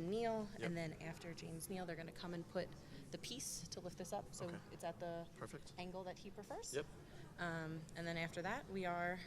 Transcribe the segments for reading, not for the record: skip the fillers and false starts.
then kneel, Yep. and then after James kneel, they're going to come and put the piece to lift this up, so Okay. it's at the Perfect. angle that he prefers. Yep. And then after that, we are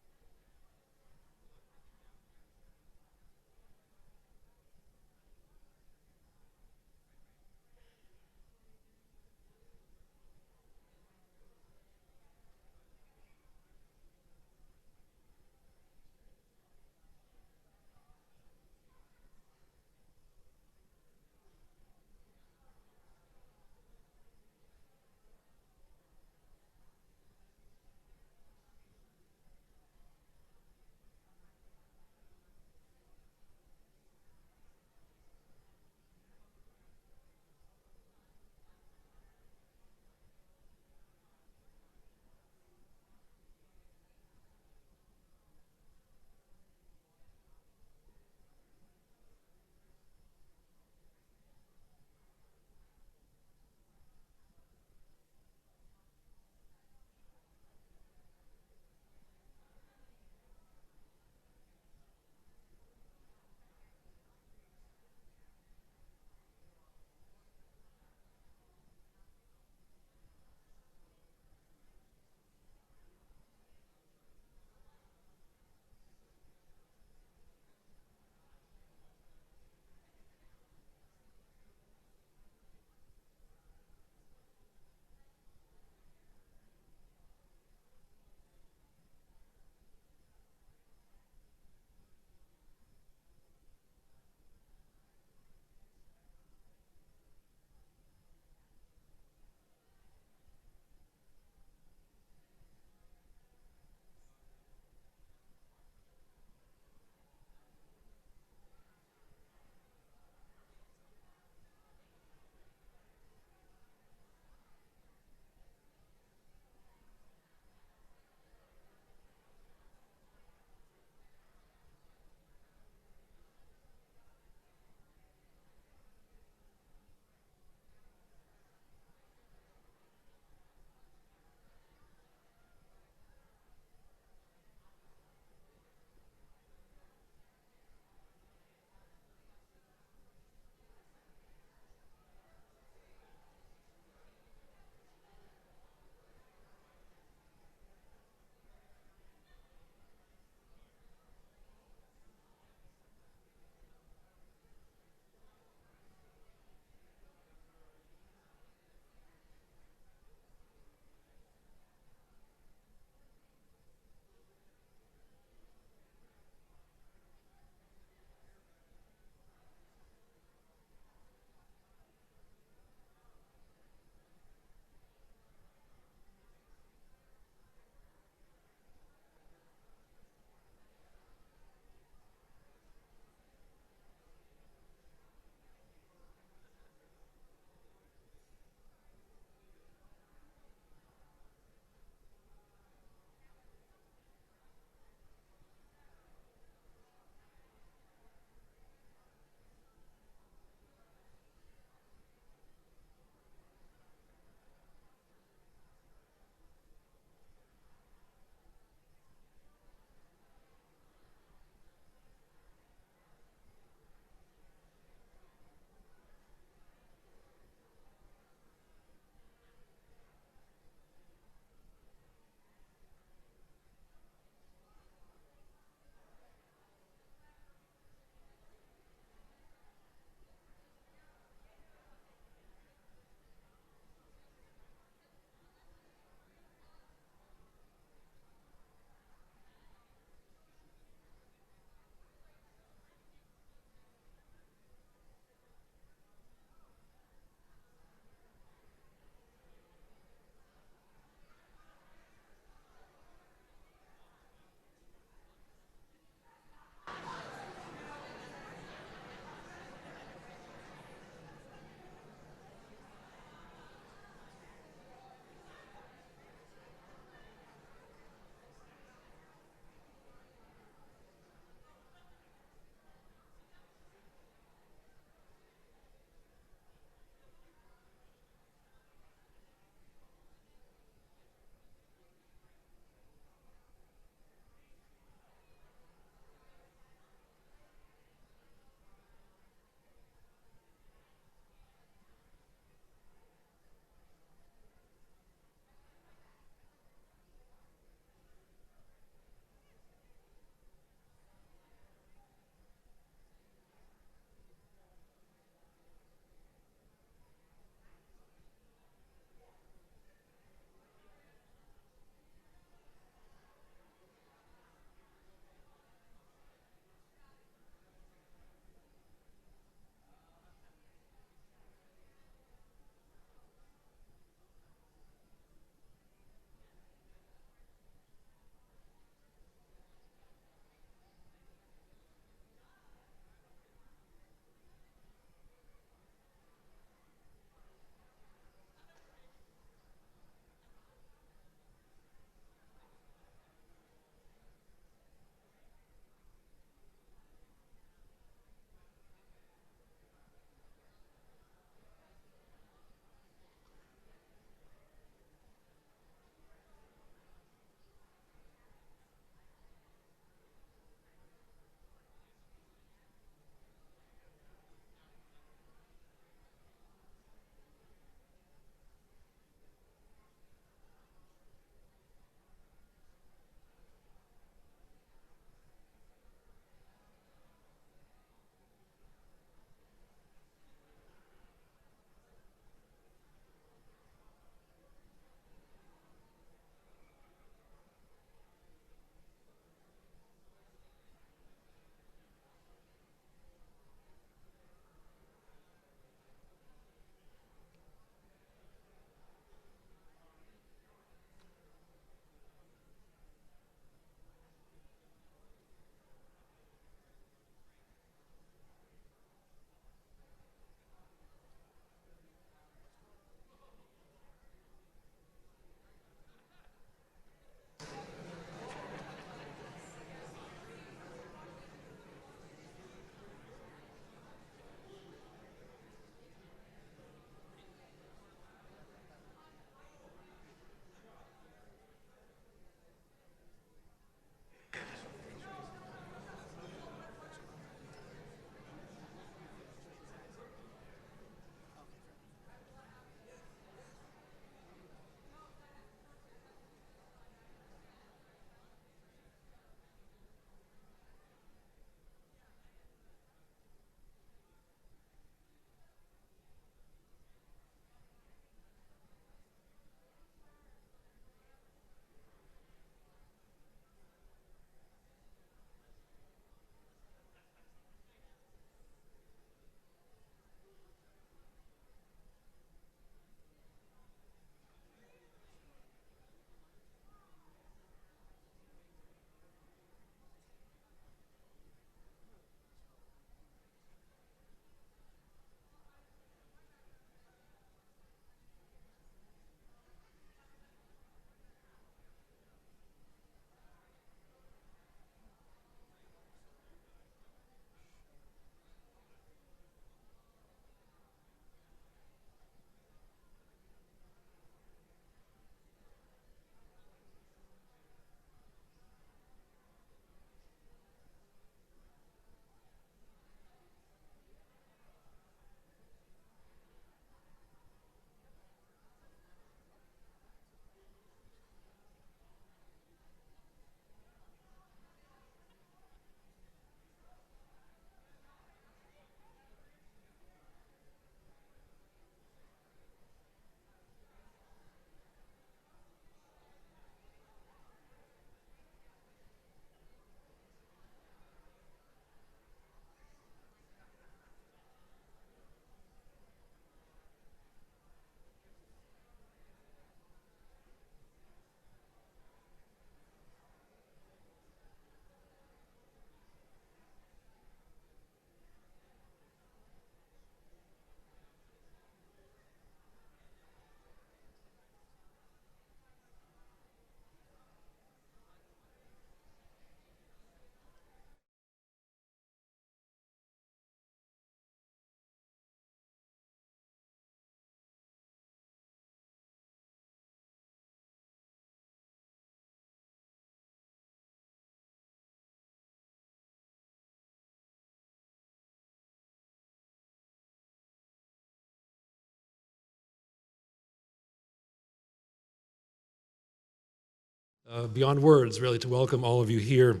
Beyond words, really, to welcome all of you here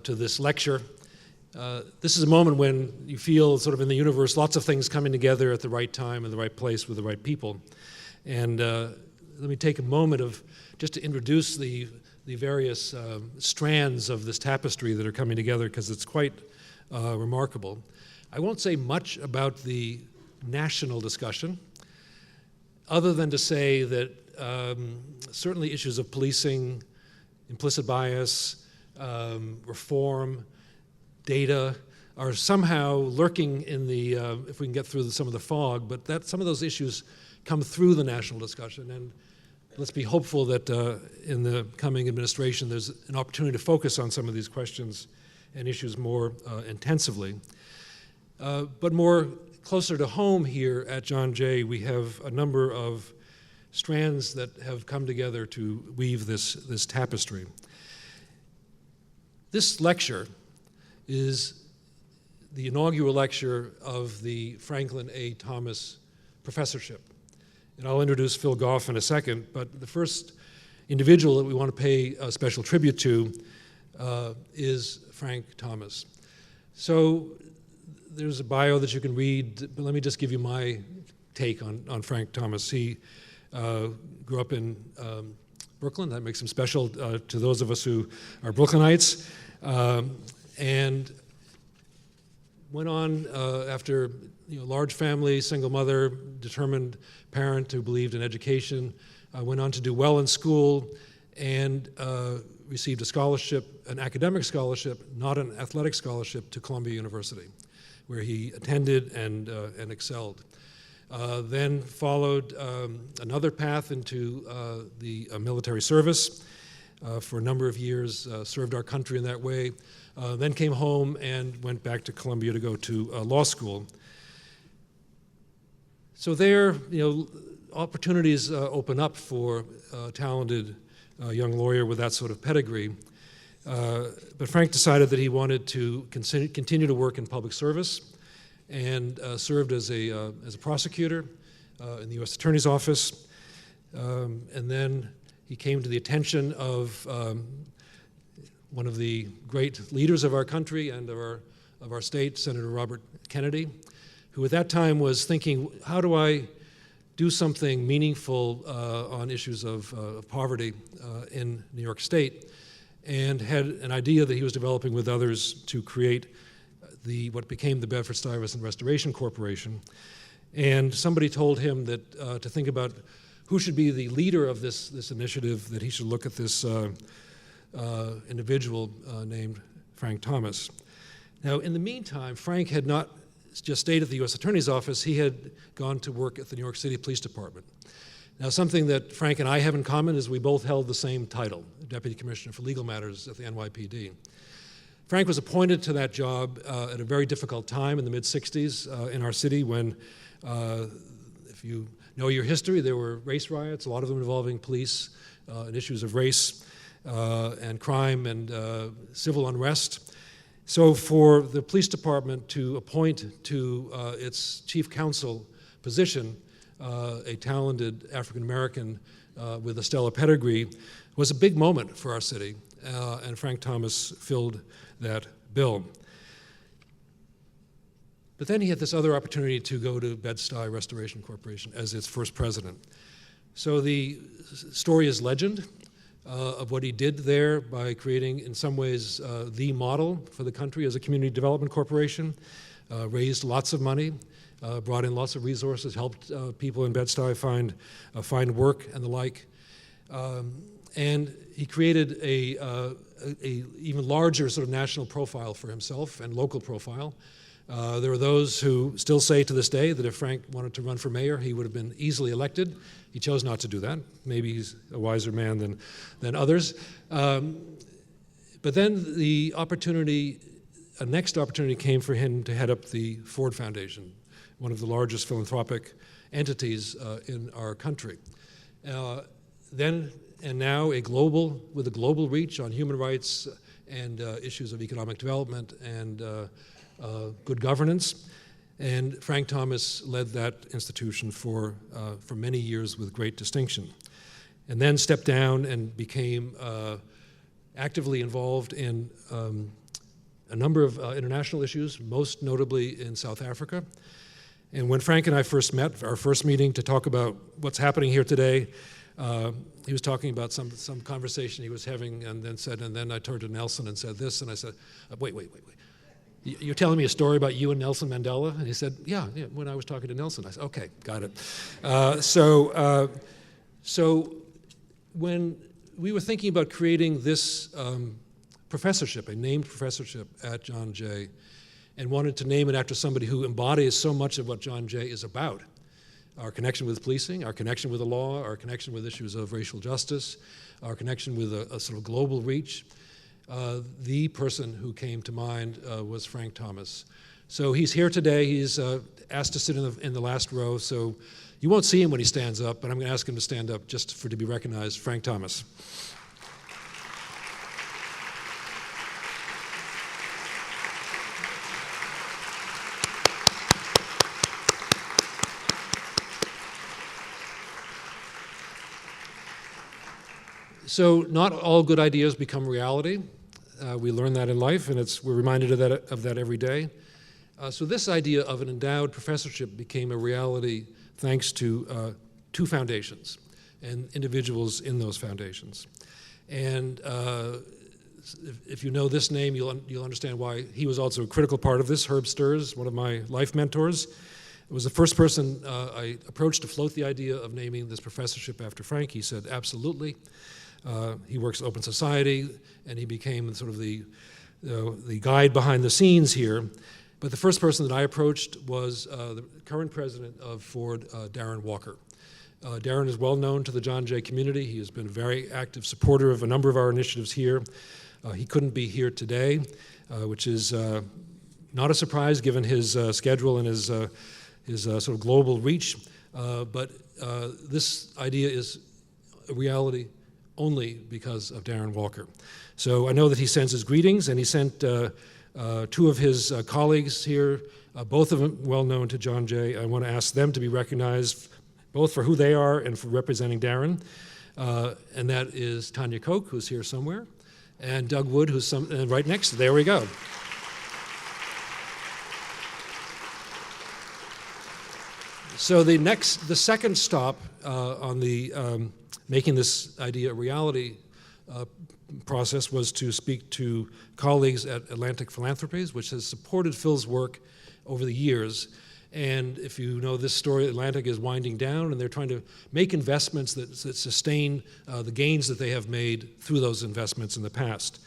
to this lecture. This is a moment when you feel sort of in the universe, lots of things coming together at the right time, in the right place, with the right people. And let me take a moment just to introduce the various strands of this tapestry that are coming together, because it's quite remarkable. I won't say much about the national discussion, other than to say that certainly issues of policing, implicit bias, reform, data are somehow lurking in the, if we can get through some of the fog, but some of those issues come through the national discussion. And let's be hopeful that in the coming administration there's an opportunity to focus on some of these questions and issues more intensively. But more closer to home here at John Jay, we have a number of strands that have come together to weave this tapestry. This lecture is the inaugural lecture of the Franklin A. Thomas Professorship. And I'll introduce Phil Goff in a second, but the first individual that we want to pay a special tribute to is Frank Thomas. So there's a bio that you can read, but let me just give you my take on Frank Thomas. He grew up in Brooklyn. That makes him special to those of us who are Brooklynites. And went on after large family, single mother, determined parent who believed in education, went on to do well in school and received a scholarship, an academic scholarship, not an athletic scholarship, to Columbia University, where he attended and excelled. Then followed another path into the military service for a number of years, served our country in that way, then came home and went back to Columbia to go to law school. So there, opportunities open up for a talented young lawyer with that sort of pedigree. But Frank decided that he wanted to continue to work in public service, and served as a prosecutor in the U.S. Attorney's Office. And then he came to the attention of one of the great leaders of our country and of our state, Senator Robert Kennedy, who at that time was thinking, how do I do something meaningful on issues of poverty in New York State, and had an idea that he was developing with others to create what became the Bedford-Stuyvesant Restoration Corporation. And somebody told him that to think about who should be the leader of this initiative, that he should look at this individual named Frank Thomas. Now, in the meantime, Frank had not just stayed at the U.S. Attorney's Office. He had gone to work at the New York City Police Department. Now, something that Frank and I have in common is we both held the same title, Deputy Commissioner for Legal Matters at the NYPD. Frank was appointed to that job at a very difficult time in the mid-'60s in our city when, if you know your history, there were race riots, a lot of them involving police and issues of race and crime and civil unrest. So for the police department to appoint to its chief counsel position a talented African-American with a stellar pedigree was a big moment for our city, and Frank Thomas filled that bill. But then he had this other opportunity to go to Bed-Stuy Restoration Corporation as its first president. So the story is legend of what he did there by creating, in some ways, the model for the country as a community development corporation, raised lots of money, brought in lots of resources, helped people in Bed-Stuy find work and the like. And he created a even larger sort of national profile for himself and local profile. There are those who still say to this day that if Frank wanted to run for mayor, he would have been easily elected. He chose not to do that. Maybe he's a wiser man than others. But then the opportunity, a next opportunity came for him to head up the Ford Foundation, one of the largest philanthropic entities in our country. Then and now with a global reach on human rights and issues of economic development and good governance. And Frank Thomas led that institution for many years with great distinction. and then stepped down and became actively involved in a number of international issues, most notably in South Africa. And when Frank and I first met, our first meeting to talk about what's happening here today, he was talking about some conversation he was having, and then I turned to Nelson and said this, and I said, wait. You're telling me a story about you and Nelson Mandela? And he said, yeah, when I was talking to Nelson. I said, okay, got it. So when we were thinking about creating this professorship, a named professorship at John Jay, and wanted to name it after somebody who embodies so much of what John Jay is about, our connection with policing, our connection with the law, our connection with issues of racial justice, our connection with a sort of global reach, the person who came to mind was Frank Thomas. So he's here today. He's asked to sit in the last row, so you won't see him when he stands up, but I'm going to ask him to stand up just to be recognized. Frank Thomas. So not all good ideas become reality. We learn that in life, and we're reminded of that every day. So this idea of an endowed professorship became a reality thanks to two foundations and individuals in those foundations. And if you know this name, you'll understand why he was also a critical part of this. Herb Sturz, one of my life mentors, was the first person I approached to float the idea of naming this professorship after Frank. He said, absolutely. He works at Open Society, and he became sort of the guide behind the scenes here. But the first person that I approached was the current president of Ford, Darren Walker. Darren is well known to the John Jay community. He has been a very active supporter of a number of our initiatives here. He couldn't be here today, which is not a surprise given his schedule and his sort of global reach. But this idea is a reality only because of Darren Walker. So I know that he sends his greetings, and he sent two of his colleagues here, both of them well known to John Jay. I want to ask them to be recognized both for who they are and for representing Darren. And that is Tanya Koch, who's here somewhere, and Doug Wood, who's right next. There we go. So the second stop on the making this idea a reality process was to speak to colleagues at Atlantic Philanthropies, which has supported Phil's work over the years. And if you know this story, Atlantic is winding down, and they're trying to make investments that sustain the gains that they have made through those investments in the past.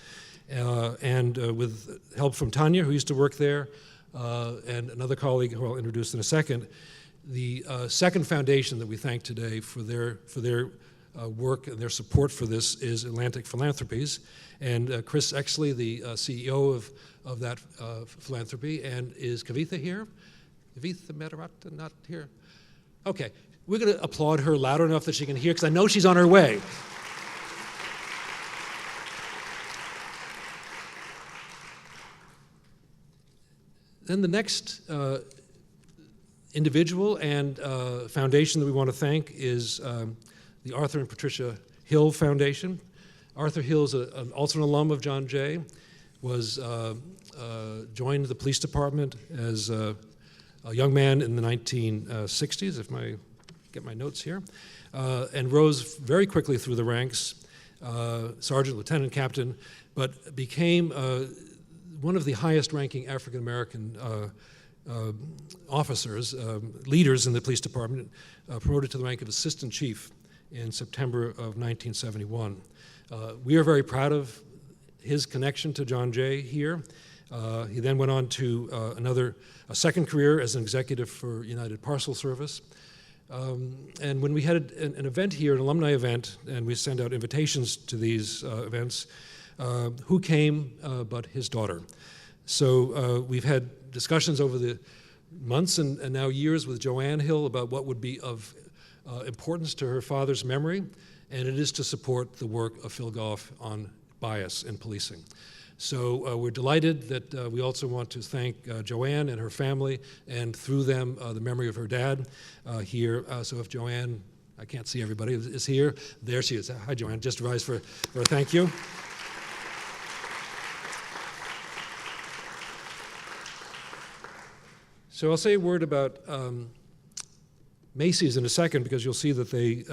And with help from Tanya, who used to work there, and another colleague who I'll introduce in a second, the second foundation that we thank today for their work and their support for this is Atlantic Philanthropies. And Chris Exley, the CEO of that philanthropy, and is Kavitha here? Kavitha Medarata not here? Okay, we're going to applaud her loud enough that she can hear, because I know she's on her way. Then the next individual and foundation that we want to thank is the Arthur and Patricia Hill Foundation. Arthur Hill is also an alum of John Jay, joined the police department as a young man in the 1960s, if I get my notes here, and rose very quickly through the ranks, sergeant, lieutenant, captain, but became one of the highest-ranking African-American officers, leaders in the police department, promoted to the rank of assistant chief in September of 1971. We are very proud of his connection to John Jay here. He then went on to a second career as an executive for United Parcel Service. And when we had an event here, an alumni event, and we send out invitations to these events, who came but his daughter? So we've had discussions over the months and now years with Joanne Hill about what would be of importance to her father's memory, and it is to support the work of Phil Goff on bias in policing. So we're delighted that we also want to thank Joanne and her family, and through them, the memory of her dad here. So if Joanne I can't see everybody, is here. There she is. Hi, Joanne. Just rise for a thank you. So I'll say a word about Macy's in a second, because you'll see that they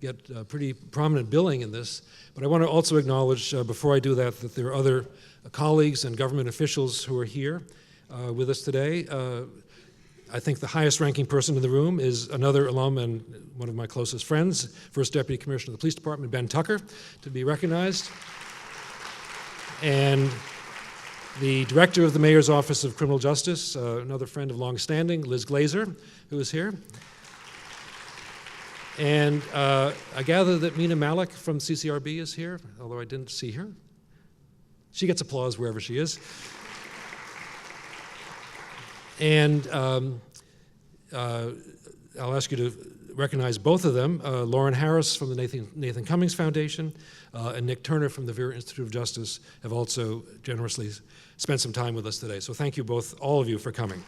get pretty prominent billing in this. But I want to also acknowledge, before I do that there are other colleagues and government officials who are here with us today. I think the highest ranking person in the room is another alum and one of my closest friends, First Deputy Commissioner of the Police Department, Ben Tucker, to be recognized. And the Director of the Mayor's Office of Criminal Justice, another friend of long standing, Liz Glazer, who is here. And I gather that Mina Malik from CCRB is here, although I didn't see her. She gets applause wherever she is. And I'll ask you to recognize both of them, Lauren Harris from the Nathan Cummings Foundation and Nick Turner from the Vera Institute of Justice have also generously spent some time with us today. So thank you both, all of you, for coming.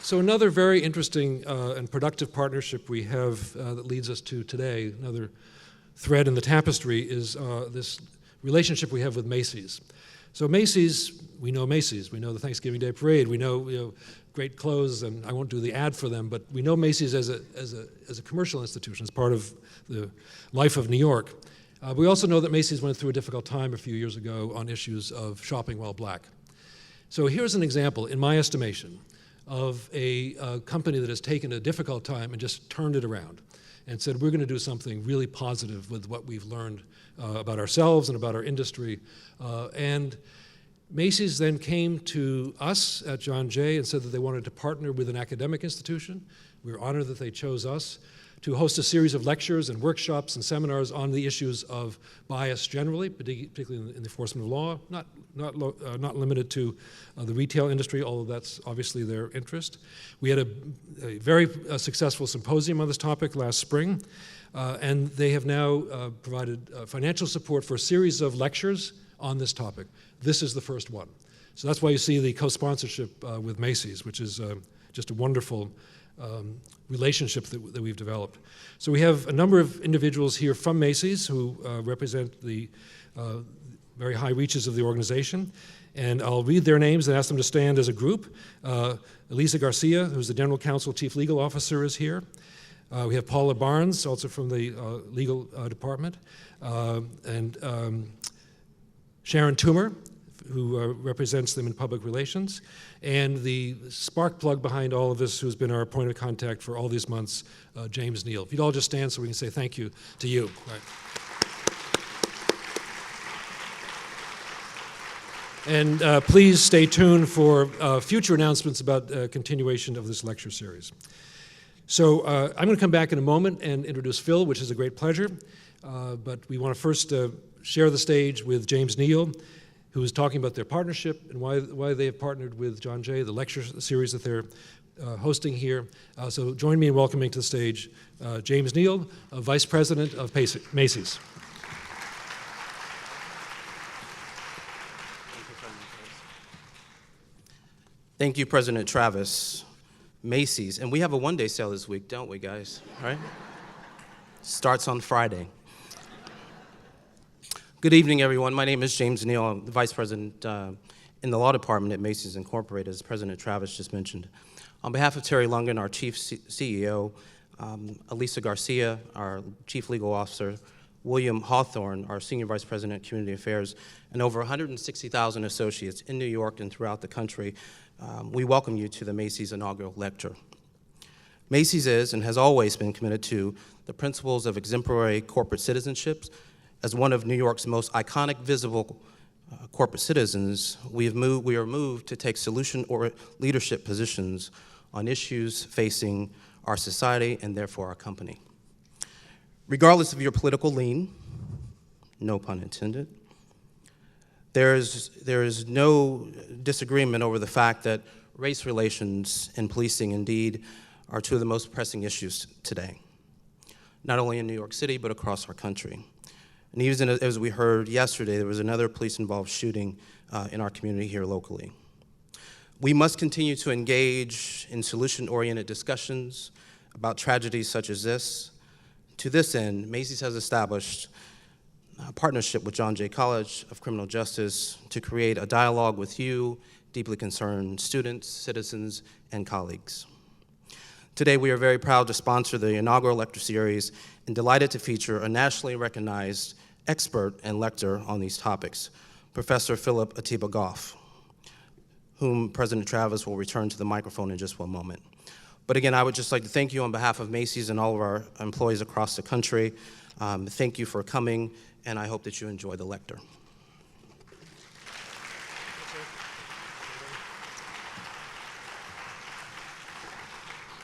So another very interesting and productive partnership we have that leads us to today, another thread in the tapestry, is this relationship we have with Macy's. So Macy's, we know the Thanksgiving Day Parade, we know, great clothes, and I won't do the ad for them, but we know Macy's as a commercial institution, as part of the life of New York. We also know that Macy's went through a difficult time a few years ago on issues of shopping while black. So here's an example, in my estimation, of a company that has taken a difficult time and just turned it around and said, we're going to do something really positive with what we've learned about ourselves and about our industry. And Macy's then came to us at John Jay and said that they wanted to partner with an academic institution. We were honored that they chose us to host a series of lectures and workshops and seminars on the issues of bias generally, particularly in the enforcement of law, not limited to the retail industry, although that's obviously their interest. We had a very successful symposium on this topic last spring, and they have now provided financial support for a series of lectures on this topic. This is the first one. So that's why you see the co-sponsorship with Macy's, which is just a wonderful relationship that we've developed. So we have a number of individuals here from Macy's who represent the very high reaches of the organization. And I'll read their names and ask them to stand as a group. Elisa Garcia, who's the General Counsel, Chief Legal Officer, is here. We have Paula Barnes, also from the legal department. And Sharon Toomer, who represents them in public relations, and the spark plug behind all of this, who's been our point of contact for all these months, James Neal. If you'd all just stand so we can say thank you to you. Right. And please stay tuned for future announcements about continuation of this lecture series. So I'm going to come back in a moment and introduce Phil, which is a great pleasure. But we want to first share the stage with James Neal, who is talking about their partnership and why they have partnered with John Jay, the lecture series that they're hosting here. So join me in welcoming to the stage James Neal, Vice President of Macy's. Thank you, President Travis. Macy's, and we have a one-day sale this week, don't we, guys? Right? Starts on Friday. Good evening, everyone. My name is James Neal. I'm the Vice President in the Law Department at Macy's Incorporated, as President Travis just mentioned. On behalf of Terry Lungen, our Chief CEO, Elisa Garcia, our Chief Legal Officer, William Hawthorne, our Senior Vice President of Community Affairs, and over 160,000 associates in New York and throughout the country, we welcome you to the Macy's inaugural lecture. Macy's is and has always been committed to the principles of exemplary corporate citizenship. As one of New York's most iconic visible corporate citizens, we are moved to take solution or leadership positions on issues facing our society and therefore our company. Regardless of your political lean, no pun intended, there is no disagreement over the fact that race relations and policing indeed are two of the most pressing issues today, not only in New York City, but across our country. And even as we heard yesterday, there was another police-involved shooting in our community here locally. We must continue to engage in solution-oriented discussions about tragedies such as this. To this end, Macy's has established a partnership with John Jay College of Criminal Justice to create a dialogue with you, deeply concerned students, citizens, and colleagues. Today, we are very proud to sponsor the inaugural lecture series and delighted to feature a nationally recognized expert and lecturer on these topics, Professor Philip Atiba Goff, whom President Travis will return to the microphone in just one moment. But again, I would just like to thank you on behalf of Macy's and all of our employees across the country. Thank you for coming, and I hope that you enjoy the lecture.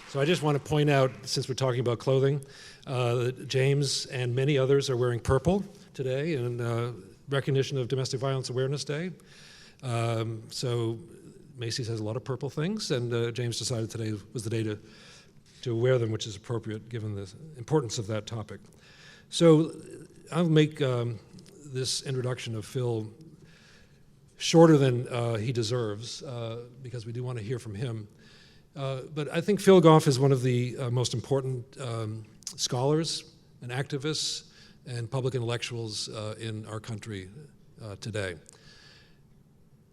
So I just want to point out, since we're talking about clothing, that James and many others are wearing purple today in recognition of Domestic Violence Awareness Day. So Macy's has a lot of purple things, and James decided today was the day to wear them, which is appropriate given the importance of that topic. So I'll make this introduction of Phil shorter than he deserves, because we do want to hear from him. But I think Phil Goff is one of the most important scholars and activists and public intellectuals in our country today,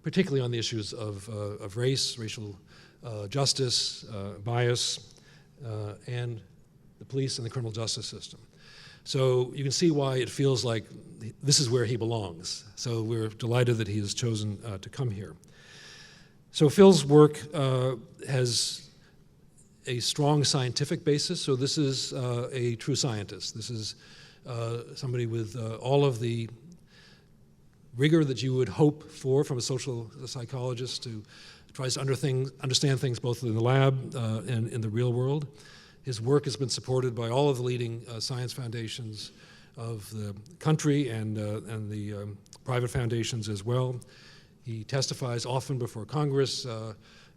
particularly on the issues of race, racial justice, bias, and the police and the criminal justice system. So you can see why it feels like this is where he belongs. So we're delighted that he has chosen to come here. So Phil's work has a strong scientific basis. So this is a true scientist. This is somebody with all of the rigor that you would hope for from a social psychologist who tries to understand things both in the lab and in the real world. His work has been supported by all of the leading science foundations of the country and the private foundations as well. He testifies often before Congress.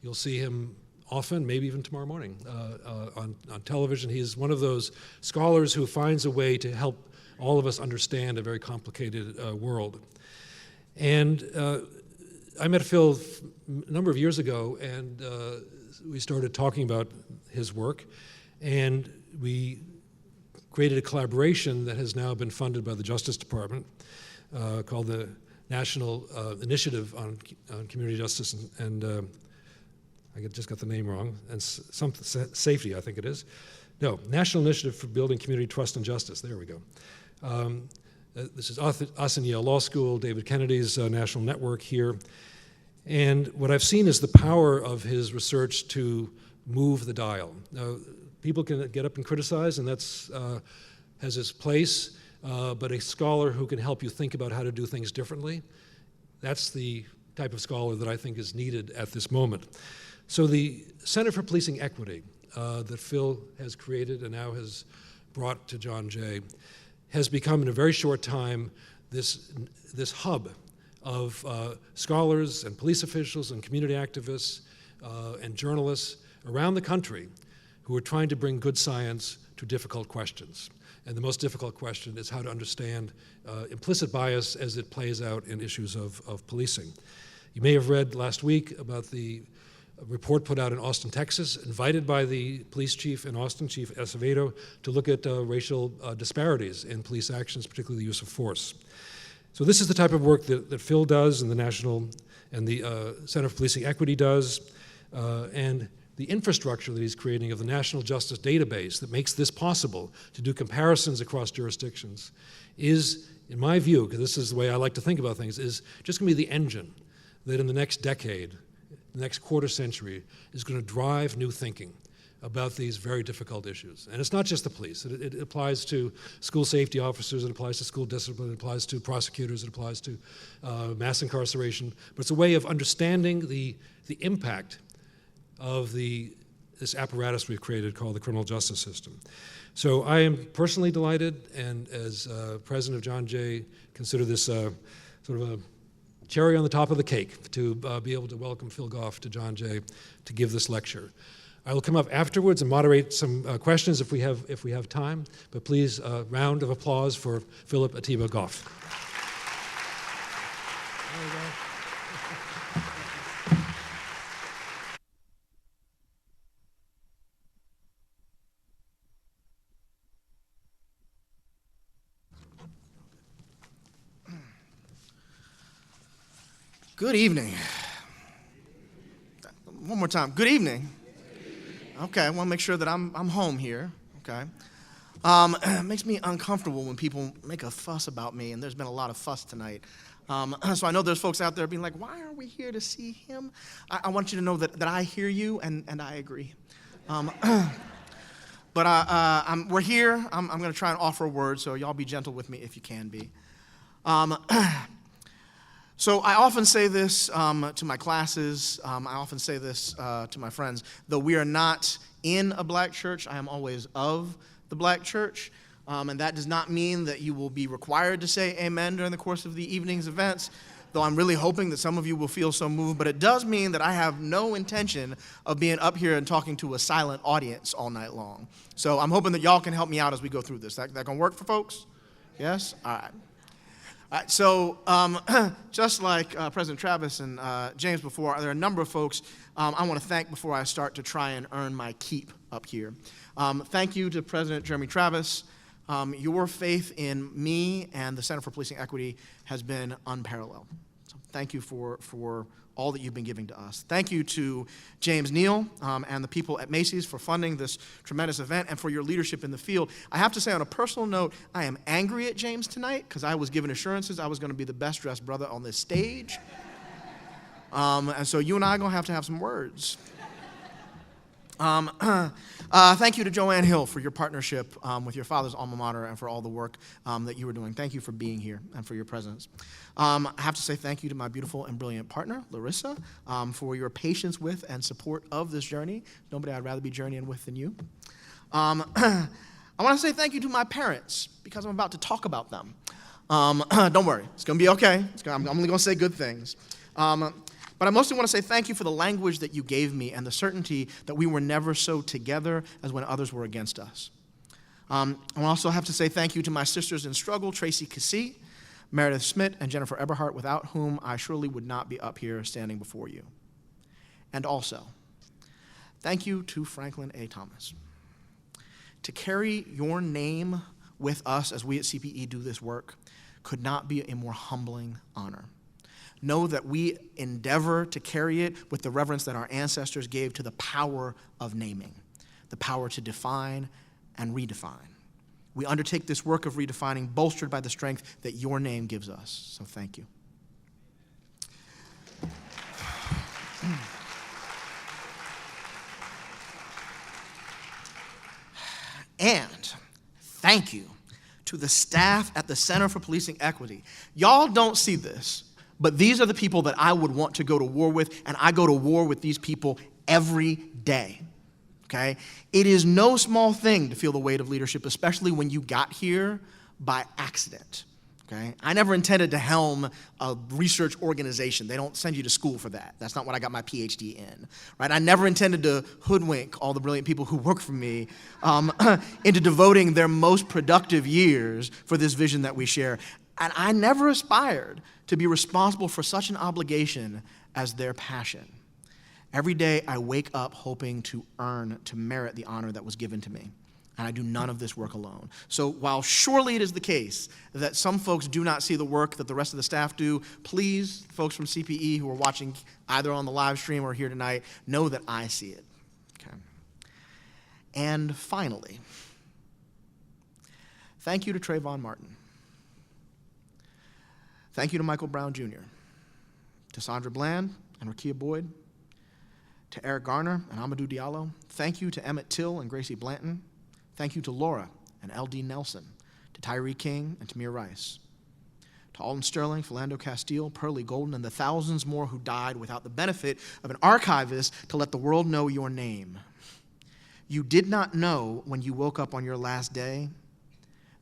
You'll see him often, maybe even tomorrow morning, on television. He is one of those scholars who finds a way to help all of us understand a very complicated world. And I met Phil a number of years ago, and we started talking about his work, and we created a collaboration that has now been funded by the Justice Department called the National Initiative on Community Justice and I just got the name wrong, and safety, I think it is. No, National Initiative for Building Community Trust and Justice. There we go. This is us in Yale Law School, David Kennedy's national network here. And what I've seen is the power of his research to move the dial. Now, people can get up and criticize, and that's has its place, but a scholar who can help you think about how to do things differently, that's the type of scholar that I think is needed at this moment. So the Center for Policing Equity that Phil has created and now has brought to John Jay has become in a very short time this hub of scholars and police officials and community activists and journalists around the country who are trying to bring good science to difficult questions. And the most difficult question is how to understand implicit bias as it plays out in issues of policing. You may have read last week about the report put out in Austin, Texas, invited by the police chief in Austin, Chief Acevedo, to look at racial disparities in police actions, particularly the use of force. So this is the type of work that Phil does and the National and the Center for Policing Equity does, and the infrastructure that he's creating of the National Justice Database that makes this possible to do comparisons across jurisdictions is, in my view, because this is the way I like to think about things, is just going to be the engine that in the next decade, the next quarter century, is going to drive new thinking about these very difficult issues. And it's not just the police. It applies to school safety officers, it applies to school discipline, it applies to prosecutors, it applies to mass incarceration. But it's a way of understanding the impact of this apparatus we've created called the criminal justice system. So I am personally delighted, and as president of John Jay, consider this sort of a cherry on the top of the cake to be able to welcome Phil Goff to John Jay to give this lecture. I will come up afterwards and moderate some questions if we have time, but please, a round of applause for Philip Atiba Goff. Good evening. One more time. Good evening. Okay, I want to make sure that I'm home here. Okay. It makes me uncomfortable when people make a fuss about me, and there's been a lot of fuss tonight. So I know there's folks out there being like, why are we here to see him? I want you to know that I hear you, and I agree. But we're here. I'm going to try and offer a word, so y'all be gentle with me if you can be. So I often say this to my classes. I often say this to my friends. Though we are not in a black church, I am always of the black church. And that does not mean that you will be required to say amen during the course of the evening's events, though I'm really hoping that some of you will feel so moved. But it does mean that I have no intention of being up here and talking to a silent audience all night long. So I'm hoping that y'all can help me out as we go through this. That gonna work for folks? Yes? All right. All right, so just like President Travis and James before, there are a number of folks I want to thank before I start to try and earn my keep up here. Thank you to President Jeremy Travis. Your faith in me and the Center for Policing Equity has been unparalleled. So thank you for all that you've been giving to us. Thank you to James Neal and the people at Macy's for funding this tremendous event and for your leadership in the field. I have to say on a personal note, I am angry at James tonight because I was given assurances I was going to be the best dressed brother on this stage. And so you and I are going to have some words. Thank you to Joanne Hill for your partnership with your father's alma mater and for all the work that you were doing. Thank you for being here and for your presence. I have to say thank you to my beautiful and brilliant partner, Larissa, for your patience with and support of this journey. Nobody I'd rather be journeying with than you. I want to say thank you to my parents because I'm about to talk about them. Don't worry, it's going to be okay. I'm only going to say good things. But I mostly want to say thank you for the language that you gave me and the certainty that we were never so together as when others were against us. I also have to say thank you to my sisters in struggle, Tracy Cassie, Meredith Smith, and Jennifer Eberhardt, without whom I surely would not be up here standing before you. And also, thank you to Franklin A. Thomas. To carry your name with us as we at CPE do this work could not be a more humbling honor. Know that we endeavor to carry it with the reverence that our ancestors gave to the power of naming, the power to define and redefine. We undertake this work of redefining bolstered by the strength that your name gives us. So thank you. And thank you to the staff at the Center for Policing Equity. Y'all don't see this, but these are the people that I would want to go to war with, and I go to war with these people every day, okay? It is no small thing to feel the weight of leadership, especially when you got here by accident, okay? I never intended to helm a research organization. They don't send you to school for that. That's not what I got my PhD in, right? I never intended to hoodwink all the brilliant people who work for me into devoting their most productive years for this vision that we share. And I never aspired to be responsible for such an obligation as their passion. Every day I wake up hoping to merit the honor that was given to me. And I do none of this work alone. So while surely it is the case that some folks do not see the work that the rest of the staff do, please, folks from CPE who are watching either on the live stream or here tonight, know that I see it. Okay. And finally, thank you to Trayvon Martin. Thank you to Michael Brown Jr., to Sandra Bland and Rakia Boyd, to Eric Garner and Amadou Diallo. Thank you to Emmett Till and Gracie Blanton. Thank you to Laura and L.D. Nelson, to Tyree King and Tamir Rice, to Alden Sterling, Philando Castile, Pearlie Golden, and the thousands more who died without the benefit of an archivist to let the world know your name. You did not know when you woke up on your last day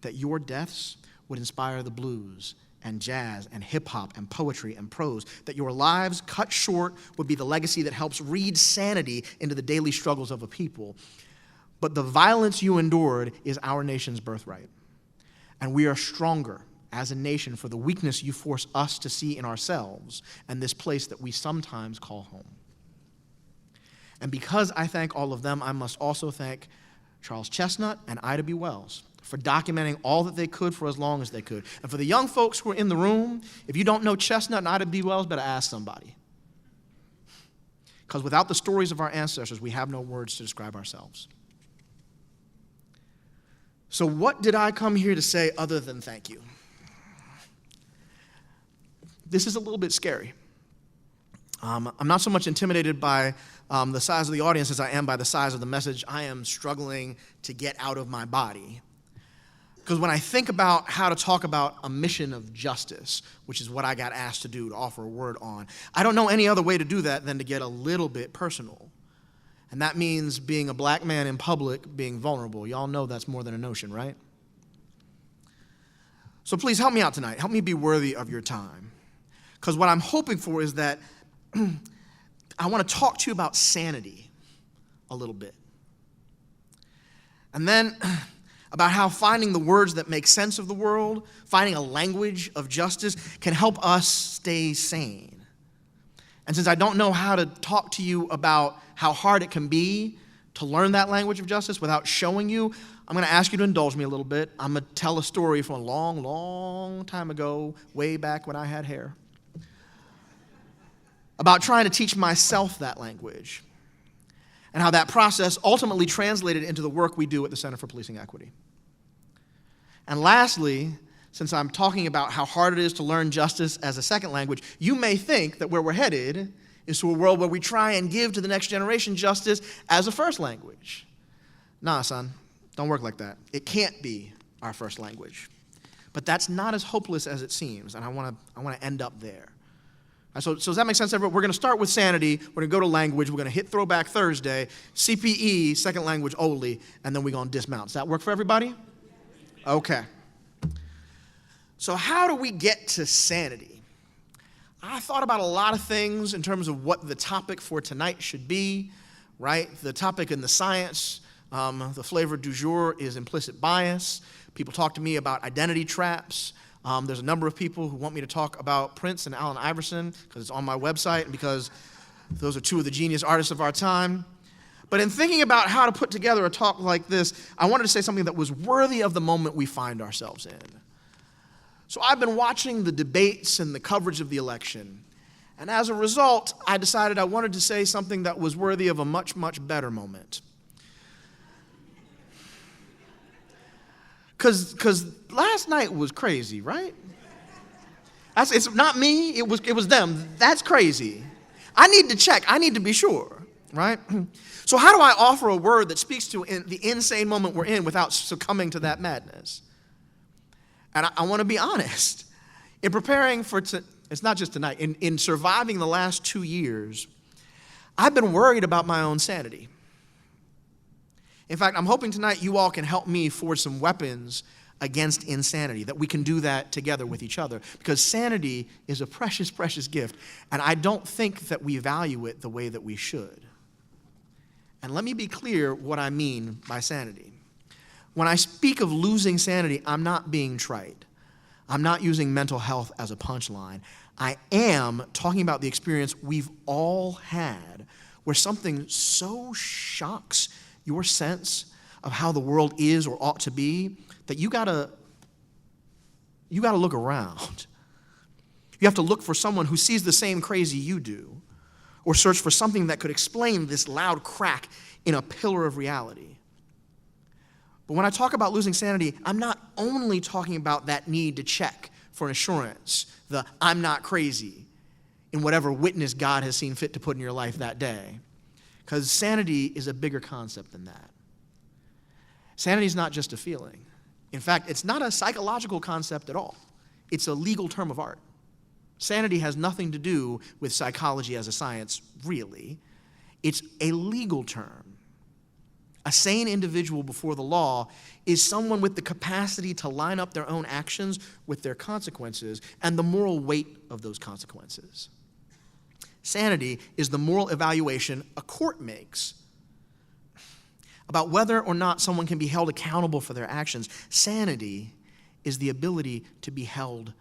that your deaths would inspire the blues and jazz and hip-hop and poetry and prose, that your lives cut short would be the legacy that helps read sanity into the daily struggles of a people. But the violence you endured is our nation's birthright. And we are stronger as a nation for the weakness you force us to see in ourselves and this place that we sometimes call home. And because I thank all of them, I must also thank Charles Chestnut and Ida B. Wells for documenting all that they could for as long as they could. And for the young folks who are in the room, if you don't know Chestnut and Ida B. Wells, better ask somebody. Because without the stories of our ancestors, we have no words to describe ourselves. So what did I come here to say other than thank you? This is a little bit scary. I'm not so much intimidated by the size of the audience as I am by the size of the message I am struggling to get out of my body. Because when I think about how to talk about a mission of justice, which is what I got asked to do, to offer a word on, I don't know any other way to do that than to get a little bit personal. And that means being a black man in public, being vulnerable. Y'all know that's more than a notion, right? So please help me out tonight. Help me be worthy of your time. Because what I'm hoping for is that I want to talk to you about sanity a little bit. And then about how finding the words that make sense of the world, finding a language of justice, can help us stay sane. And since I don't know how to talk to you about how hard it can be to learn that language of justice without showing you, I'm going to ask you to indulge me a little bit. I'm going to tell a story from a long, long time ago, way back when I had hair, about trying to teach myself that language and how that process ultimately translated into the work we do at the Center for Policing Equity. And lastly, since I'm talking about how hard it is to learn justice as a second language, you may think that where we're headed is to a world where we try and give to the next generation justice as a first language. Nah, son, don't work like that. It can't be our first language. But that's not as hopeless as it seems, and I want to end up there. So does that make sense, everyone? We're going to start with sanity. We're going to go to language. We're going to hit Throwback Thursday, CPE, second language only, and then we're going to dismount. Does that work for everybody? Okay. So how do we get to sanity? I thought about a lot of things in terms of what the topic for tonight should be, right? The topic in the science, the flavor du jour is implicit bias. People talk to me about identity traps. There's a number of people who want me to talk about Prince and Allen Iverson because it's on my website and because those are two of the genius artists of our time. But in thinking about how to put together a talk like this, I wanted to say something that was worthy of the moment we find ourselves in. So I've been watching the debates and the coverage of the election, and as a result, I decided I wanted to say something that was worthy of a much, much better moment. Because last night was crazy, right? It's not me, it was them. That's crazy. I need to check, I need to be sure, right? So how do I offer a word that speaks to the insane moment we're in without succumbing to that madness? And I want to be honest. In preparing for, it's not just tonight, in surviving the last 2 years, I've been worried about my own sanity. In fact, I'm hoping tonight you all can help me forge some weapons against insanity, that we can do that together with each other, because sanity is a precious, precious gift, and I don't think that we value it the way that we should. And let me be clear what I mean by sanity. When I speak of losing sanity, I'm not being trite. I'm not using mental health as a punchline. I am talking about the experience we've all had where something so shocks your sense of how the world is or ought to be that you gotta look around. You have to look for someone who sees the same crazy you do, or search for something that could explain this loud crack in a pillar of reality. But when I talk about losing sanity, I'm not only talking about that need to check for assurance, the I'm not crazy, in whatever witness God has seen fit to put in your life that day. Because sanity is a bigger concept than that. Sanity is not just a feeling. In fact, it's not a psychological concept at all. It's a legal term of art. Sanity has nothing to do with psychology as a science, really. It's a legal term. A sane individual before the law is someone with the capacity to line up their own actions with their consequences and the moral weight of those consequences. Sanity is the moral evaluation a court makes about whether or not someone can be held accountable for their actions. Sanity is the ability to be held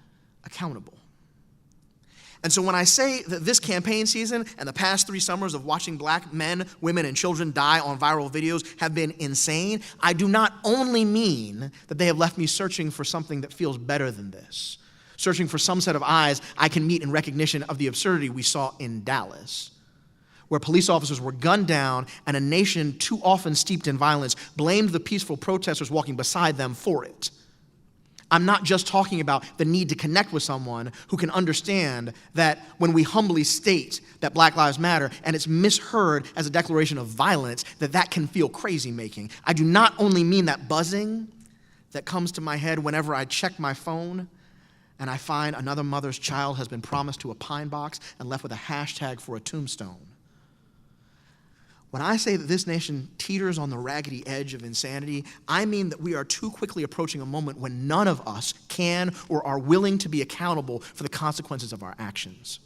accountable. And so when I say that this campaign season and the past 3 summers of watching black men, women, and children die on viral videos have been insane, I do not only mean that they have left me searching for something that feels better than this, searching for some set of eyes I can meet in recognition of the absurdity we saw in Dallas, where police officers were gunned down and a nation too often steeped in violence blamed the peaceful protesters walking beside them for it. I'm not just talking about the need to connect with someone who can understand that when we humbly state that Black Lives Matter and it's misheard as a declaration of violence, that can feel crazy-making. I do not only mean that buzzing that comes to my head whenever I check my phone and I find another mother's child has been promised to a pine box and left with a hashtag for a tombstone. When I say that this nation teeters on the raggedy edge of insanity, I mean that we are too quickly approaching a moment when none of us can or are willing to be accountable for the consequences of our actions.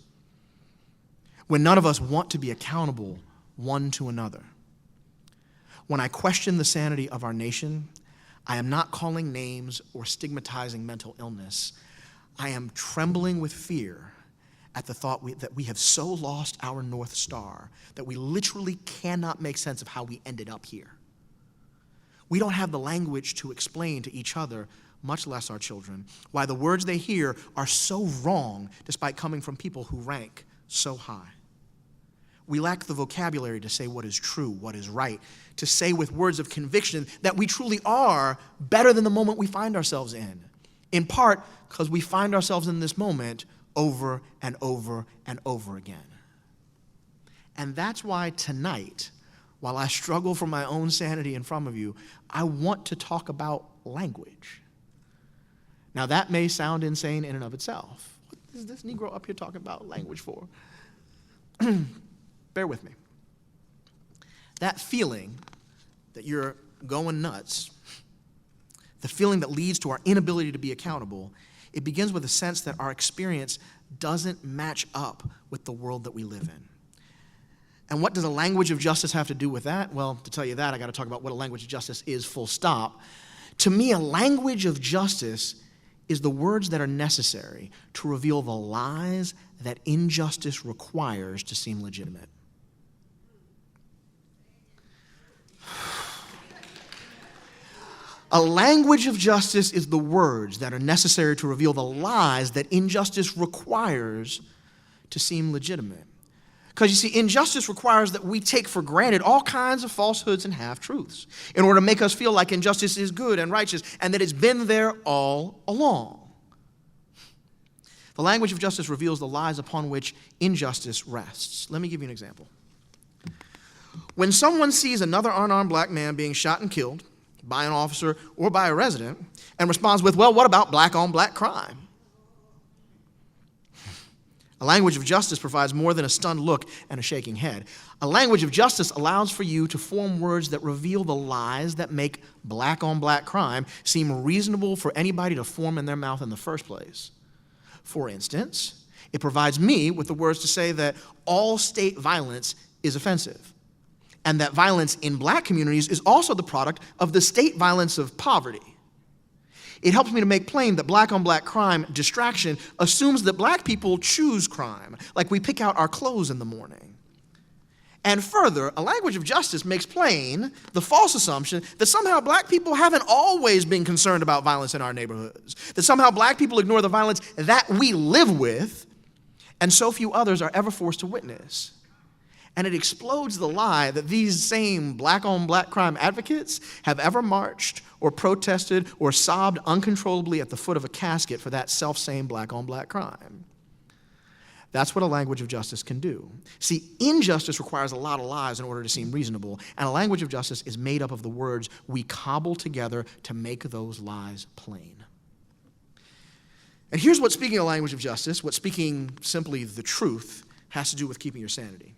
When none of us want to be accountable one to another. When I question the sanity of our nation, I am not calling names or stigmatizing mental illness. I am trembling with fear at the thought that we have so lost our North Star that we literally cannot make sense of how we ended up here. We don't have the language to explain to each other, much less our children, why the words they hear are so wrong despite coming from people who rank so high. We lack the vocabulary to say what is true, what is right, to say with words of conviction that we truly are better than the moment we find ourselves in part because we find ourselves in this moment over and over and over again. And that's why tonight, while I struggle for my own sanity in front of you, I want to talk about language. Now that may sound insane in and of itself. What is this Negro up here talking about language for? Bear with me. That feeling that you're going nuts, the feeling that leads to our inability to be accountable, it begins with a sense that our experience doesn't match up with the world that we live in. And what does a language of justice have to do with that? Well, to tell you that, I got to talk about what a language of justice is, full stop. To me, a language of justice is the words that are necessary to reveal the lies that injustice requires to seem legitimate. A language of justice is the words that are necessary to reveal the lies that injustice requires to seem legitimate. Because you see, injustice requires that we take for granted all kinds of falsehoods and half-truths in order to make us feel like injustice is good and righteous and that it's been there all along. The language of justice reveals the lies upon which injustice rests. Let me give you an example. When someone sees another unarmed black man being shot and killed by an officer or by a resident and responds with, well, what about black-on-black crime? A language of justice provides more than a stunned look and a shaking head. A language of justice allows for you to form words that reveal the lies that make black-on-black crime seem reasonable for anybody to form in their mouth in the first place. For instance, it provides me with the words to say that all state violence is offensive, and that violence in black communities is also the product of the state violence of poverty. It helps me to make plain that black-on-black crime distraction assumes that black people choose crime, like we pick out our clothes in the morning. And further, a language of justice makes plain the false assumption that somehow black people haven't always been concerned about violence in our neighborhoods, that somehow black people ignore the violence that we live with, and so few others are ever forced to witness. And it explodes the lie that these same black-on-black crime advocates have ever marched or protested or sobbed uncontrollably at the foot of a casket for that self-same black-on-black crime. That's what a language of justice can do. See, injustice requires a lot of lies in order to seem reasonable, and a language of justice is made up of the words we cobble together to make those lies plain. And here's what speaking a language of justice, what speaking simply the truth, has to do with keeping your sanity.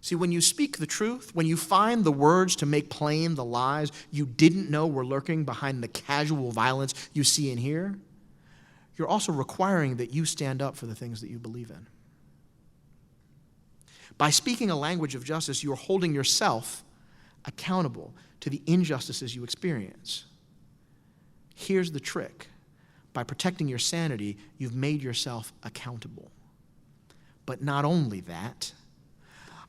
See, when you speak the truth, when you find the words to make plain the lies you didn't know were lurking behind the casual violence you see and hear, you're also requiring that you stand up for the things that you believe in. By speaking a language of justice, you're holding yourself accountable to the injustices you experience. Here's the trick. By protecting your sanity, you've made yourself accountable. But not only that,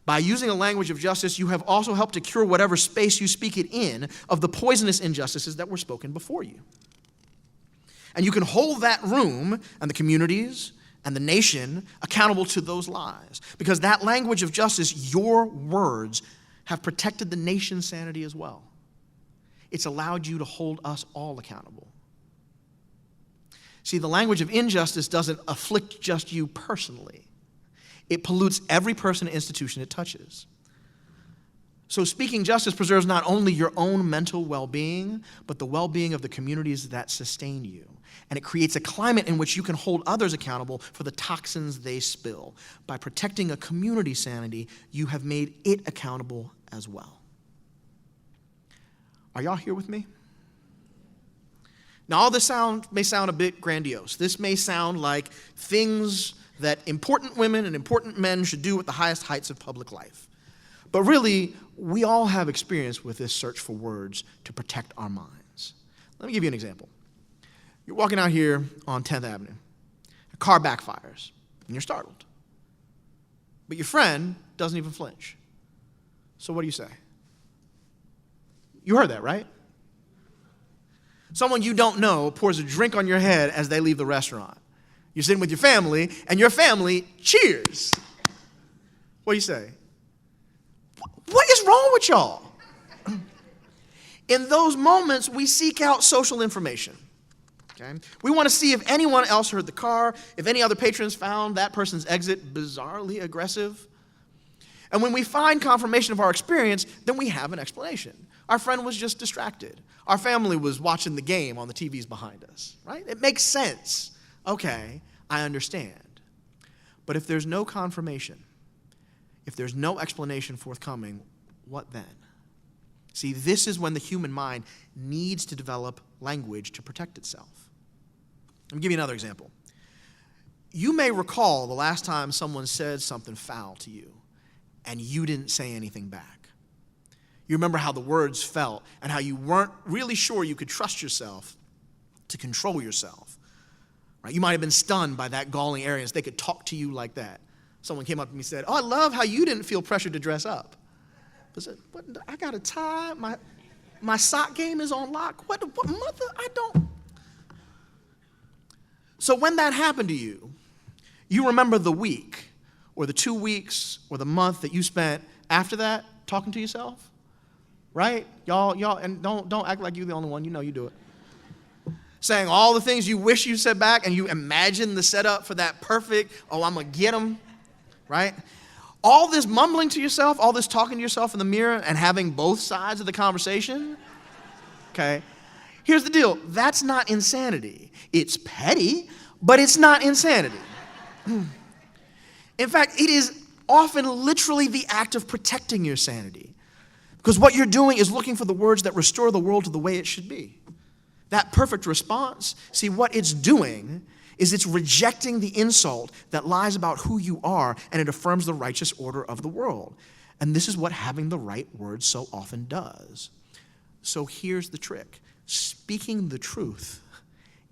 by using a language of justice, you have also helped to cure whatever space you speak it in of the poisonous injustices that were spoken before you. And you can hold that room and the communities and the nation accountable to those lies. Because that language of justice, your words, have protected the nation's sanity as well. It's allowed you to hold us all accountable. See, the language of injustice doesn't afflict just you personally. It pollutes every person and institution it touches. So speaking justice preserves not only your own mental well-being, but the well-being of the communities that sustain you. And it creates a climate in which you can hold others accountable for the toxins they spill. By protecting a community's sanity, you have made it accountable as well. Are y'all here with me? Now, all this may sound a bit grandiose. This may sound like things that important women and important men should do at the highest heights of public life. But really, we all have experience with this search for words to protect our minds. Let me give you an example. You're walking out here on 10th Avenue. A car backfires, and you're startled. But your friend doesn't even flinch. So what do you say? You heard that, right? Someone you don't know pours a drink on your head as they leave the restaurant. You're sitting with your family, and your family cheers. What do you say? What is wrong with y'all? In those moments, we seek out social information. Okay? We want to see if anyone else heard the car, if any other patrons found that person's exit bizarrely aggressive. And when we find confirmation of our experience, then we have an explanation. Our friend was just distracted. Our family was watching the game on the TVs behind us, right? It makes sense. Okay, I understand. But if there's no confirmation, if there's no explanation forthcoming, what then? See, this is when the human mind needs to develop language to protect itself. Let me give you another example. You may recall the last time someone said something foul to you, and you didn't say anything back. You remember how the words felt and how you weren't really sure you could trust yourself to control yourself. Right? You might have been stunned by that galling arrogance. They could talk to you like that. Someone came up to me and said, "Oh, I love how you didn't feel pressured to dress up." I said, "What? I got a tie. My sock game is on lock. What mother? I don't." So when that happened to you, you remember the week or the 2 weeks or the month that you spent after that talking to yourself, right? Y'all, and don't act like you're the only one. You know you do it. Saying all the things you wish you said back, and you imagine the setup for that perfect, "Oh, I'm going to get them," right? All this mumbling to yourself, all this talking to yourself in the mirror and having both sides of the conversation, okay? Here's the deal. That's not insanity. It's petty, but it's not insanity. In fact, it is often literally the act of protecting your sanity. Because what you're doing is looking for the words that restore the world to the way it should be. That perfect response, see, what it's doing is it's rejecting the insult that lies about who you are, and it affirms the righteous order of the world. And this is what having the right words so often does. So here's the trick. Speaking the truth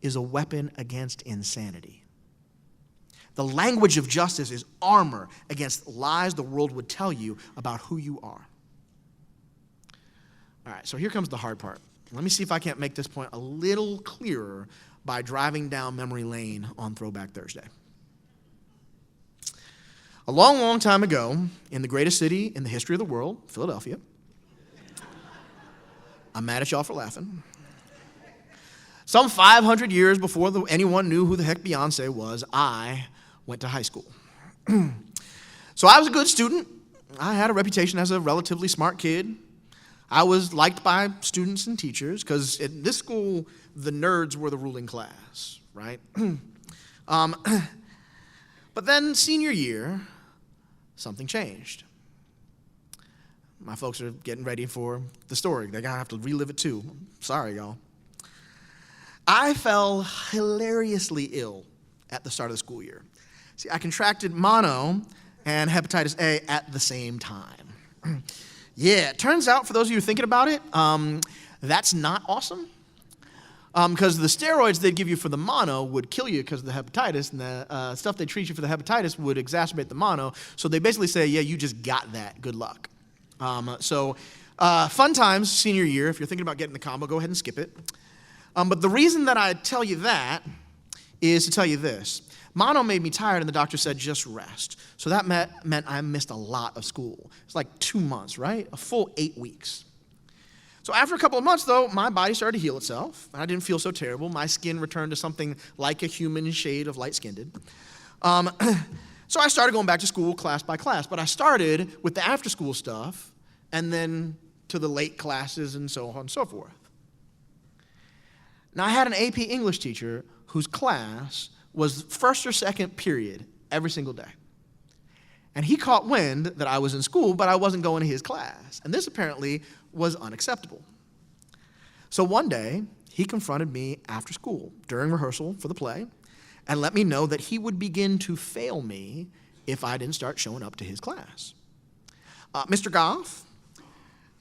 is a weapon against insanity. The language of justice is armor against lies the world would tell you about who you are. All right, so here comes the hard part. Let me see if I can't make this point a little clearer by driving down memory lane on Throwback Thursday. A long, long time ago, in the greatest city in the history of the world, Philadelphia, I'm mad at y'all for laughing. Some 500 years before anyone knew who the heck Beyonce was, I went to high school. So I was a good student. I had a reputation as a relatively smart kid. I was liked by students and teachers because in this school, the nerds were the ruling class, right? But then senior year, something changed. My folks are getting ready for the story. They're going to have to relive it too. Sorry, y'all. I fell hilariously ill at the start of the school year. See, I contracted mono and hepatitis A at the same time. Yeah, it turns out, for those of you who are thinking about it, that's not awesome. Because the steroids they'd give you for the mono would kill you because of the hepatitis, and the stuff they treat you for the hepatitis would exacerbate the mono. So they basically say, yeah, you just got that. Good luck. Fun times senior year. If you're thinking about getting the combo, go ahead and skip it. But the reason that I tell you that is to tell you this. Mono made me tired, and the doctor said, just rest. So that meant I missed a lot of school. It's like 2 months, right? A full 8 weeks. So after a couple of months, though, my body started to heal itself. I didn't feel so terrible. My skin returned to something like a human shade of light-skinned. So I started going back to school class by class. But I started with the after-school stuff and then to the late classes and so on and so forth. Now, I had an AP English teacher whose class was first or second period every single day. And he caught wind that I was in school, but I wasn't going to his class. And this apparently was unacceptable. So one day, he confronted me after school during rehearsal for the play and let me know that he would begin to fail me if I didn't start showing up to his class. Mr. Goff,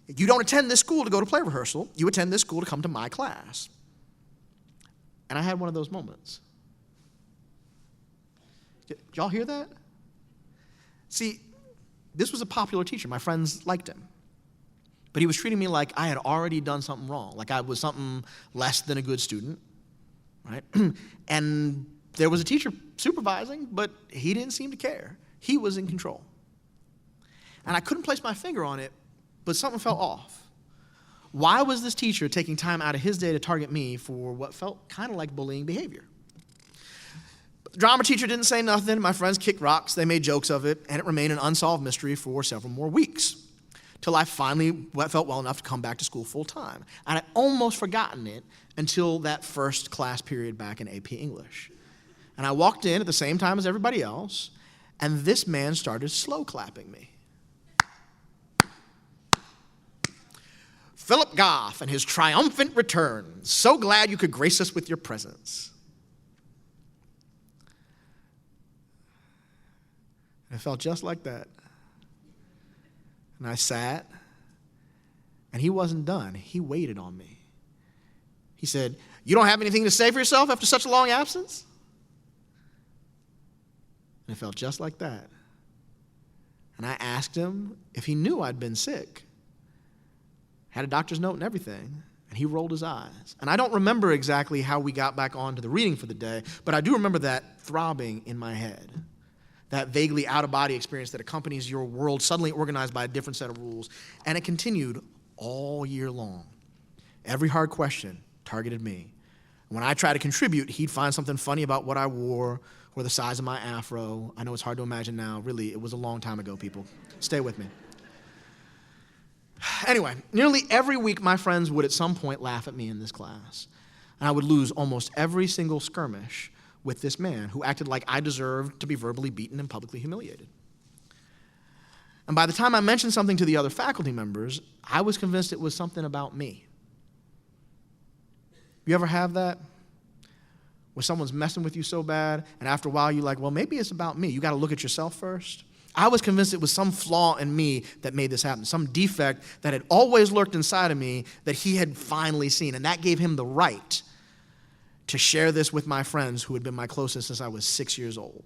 you don't attend this school to go to play rehearsal. You attend this school to come to my class. And I had one of those moments. Did y'all hear that? See, this was a popular teacher. My friends liked him. But he was treating me like I had already done something wrong, like I was something less than a good student, right? And there was a teacher supervising, but he didn't seem to care. He was in control. And I couldn't place my finger on it, but something felt off. Why was this teacher taking time out of his day to target me for what felt kind of like bullying behavior? The drama teacher didn't say nothing. My friends kicked rocks. They made jokes of it, and it remained an unsolved mystery for several more weeks, till I finally felt well enough to come back to school full time. And I'd almost forgotten it until that first class period back in AP English. And I walked in at the same time as everybody else, and this man started slow clapping me. Philip Goff and his triumphant return. So glad you could grace us with your presence. And it felt just like that. And I sat, and he wasn't done. He waited on me. He said, "You don't have anything to say for yourself after such a long absence?" And it felt just like that. And I asked him if he knew I'd been sick. Had a doctor's note and everything. And he rolled his eyes. And I don't remember exactly how we got back on to the reading for the day, but I do remember that throbbing in my head. That vaguely out-of-body experience that accompanies your world suddenly organized by a different set of rules. And it continued all year long. Every hard question targeted me. When I tried to contribute, he'd find something funny about what I wore or the size of my afro. I know it's hard to imagine now. Really, it was a long time ago, people. Stay with me. Anyway, nearly every week my friends would at some point laugh at me in this class. And I would lose almost every single skirmish with this man who acted like I deserved to be verbally beaten and publicly humiliated. And by the time I mentioned something to the other faculty members, I was convinced it was something about me. You ever have that? Where someone's messing with you so bad, and after a while you're like, well, maybe it's about me. You got to look at yourself first. I was convinced it was some flaw in me that made this happen, some defect that had always lurked inside of me that he had finally seen, and that gave him the right to share this with my friends who had been my closest since I was 6 years old.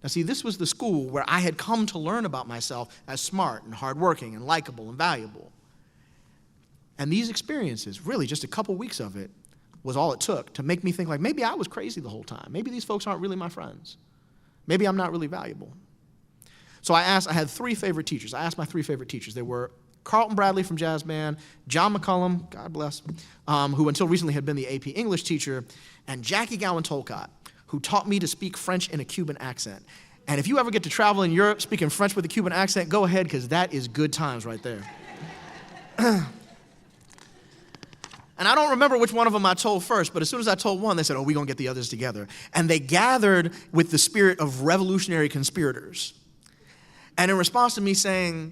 Now see, this was the school where I had come to learn about myself as smart and hardworking and likable and valuable. And these experiences, really just a couple weeks of it, was all it took to make me think like, maybe I was crazy the whole time. Maybe these folks aren't really my friends. Maybe I'm not really valuable. So I had 3 favorite teachers. I asked my 3 favorite teachers. They were Carlton Bradley from jazz band, John McCullum, God bless, who until recently had been the AP English teacher, and Jackie Gowan-Tolcott, who taught me to speak French in a Cuban accent. And if you ever get to travel in Europe speaking French with a Cuban accent, go ahead, because that is good times right there. And I don't remember which one of them I told first, but as soon as I told one, they said, oh, we're going to get the others together. And they gathered with the spirit of revolutionary conspirators. And in response to me saying,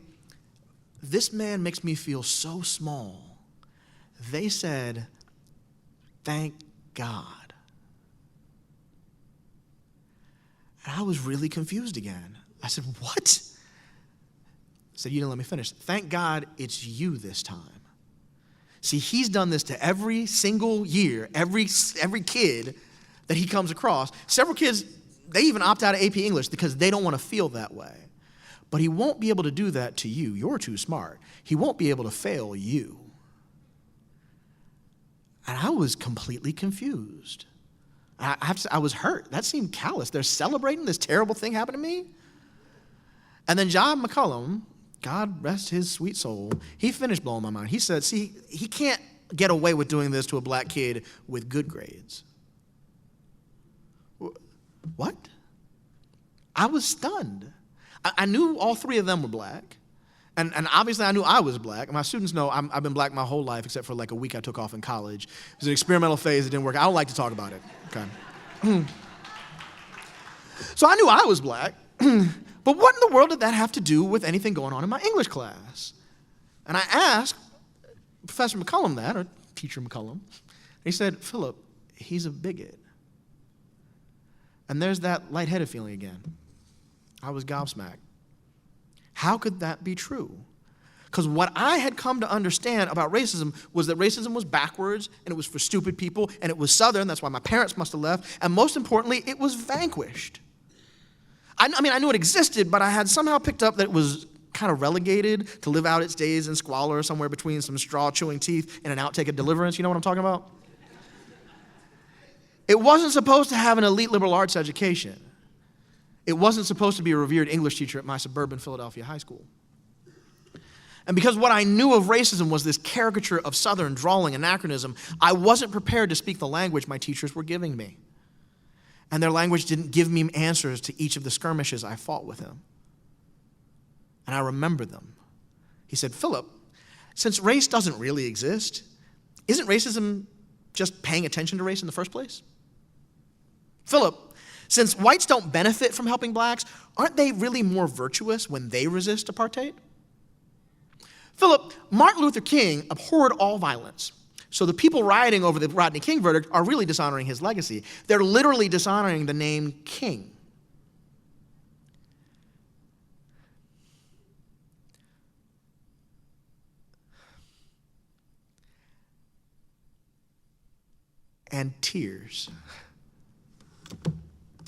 this man makes me feel so small, they said, thank God. And I was really confused again. I said, what? I said, you didn't let me finish. Thank God it's you this time. See, he's done this to every single year, every kid that he comes across. Several kids, they even opt out of AP English because they don't want to feel that way. But he won't be able to do that to you. You're too smart. He won't be able to fail you. And I was completely confused. I have to say, I was hurt. That seemed callous. They're celebrating this terrible thing happened to me. And then John McCollum, God rest his sweet soul, he finished blowing my mind. He said, see, he can't get away with doing this to a black kid with good grades. What? I was stunned. I knew all three of them were black. And obviously I knew I was black. My students know I've been black my whole life except for like a week I took off in college. It was an experimental phase. It didn't work. I don't like to talk about it. Okay. So I knew I was black. But what in the world did that have to do with anything going on in my English class? And I asked Professor McCollum that, or Teacher McCollum. And he said, Philip, he's a bigot. And there's that lightheaded feeling again. I was gobsmacked. How could that be true? Because what I had come to understand about racism was that racism was backwards, and it was for stupid people, and it was Southern. That's why my parents must have left. And most importantly, it was vanquished. I mean, I knew it existed, but I had somehow picked up that it was kind of relegated to live out its days in squalor somewhere between some straw-chewing teeth and an outtake of Deliverance. You know what I'm talking about? It wasn't supposed to have an elite liberal arts education. It wasn't supposed to be a revered English teacher at my suburban Philadelphia high school. And because what I knew of racism was this caricature of Southern drawling anachronism, I wasn't prepared to speak the language my teachers were giving me. And their language didn't give me answers to each of the skirmishes I fought with him. And I remember them. He said, Philip, since race doesn't really exist, isn't racism just paying attention to race in the first place? Philip, since whites don't benefit from helping blacks, aren't they really more virtuous when they resist apartheid? Philip, Martin Luther King abhorred all violence. So the people rioting over the Rodney King verdict are really dishonoring his legacy. They're literally dishonoring the name King. And tears.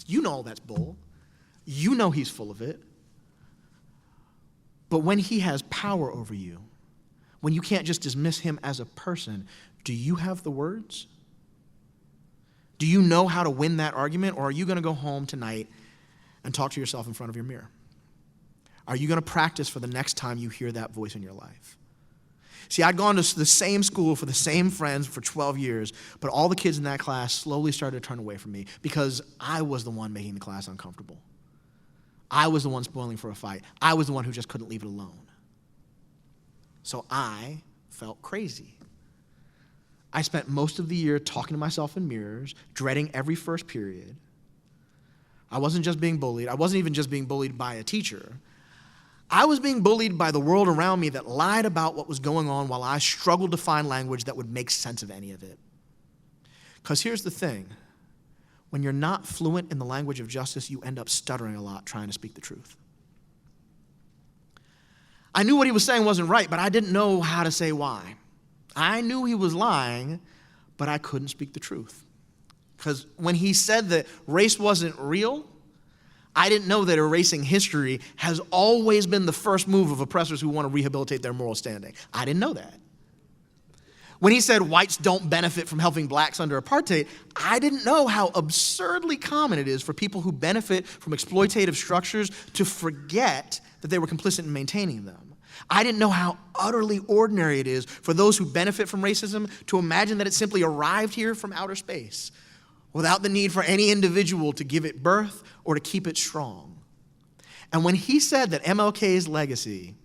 You know that's bull. You know he's full of it. But when he has power over you, when you can't just dismiss him as a person, do you have the words? Do you know how to win that argument, or are you going to go home tonight and talk to yourself in front of your mirror? Are you going to practice for the next time you hear that voice in your life? See, I'd gone to the same school for the same friends for 12 years, but all the kids in that class slowly started to turn away from me because I was the one making the class uncomfortable. I was the one spoiling for a fight. I was the one who just couldn't leave it alone. So I felt crazy. I spent most of the year talking to myself in mirrors, dreading every first period. I wasn't just being bullied. I wasn't even just being bullied by a teacher. I was being bullied by the world around me that lied about what was going on while I struggled to find language that would make sense of any of it. Because here's the thing. When you're not fluent in the language of justice, you end up stuttering a lot trying to speak the truth. I knew what he was saying wasn't right, but I didn't know how to say why. I knew he was lying, but I couldn't speak the truth. Because when he said that race wasn't real, I didn't know that erasing history has always been the first move of oppressors who want to rehabilitate their moral standing. I didn't know that. When he said whites don't benefit from helping blacks under apartheid, I didn't know how absurdly common it is for people who benefit from exploitative structures to forget that they were complicit in maintaining them. I didn't know how utterly ordinary it is for those who benefit from racism to imagine that it simply arrived here from outer space without the need for any individual to give it birth or to keep it strong. And when he said that MLK's legacy,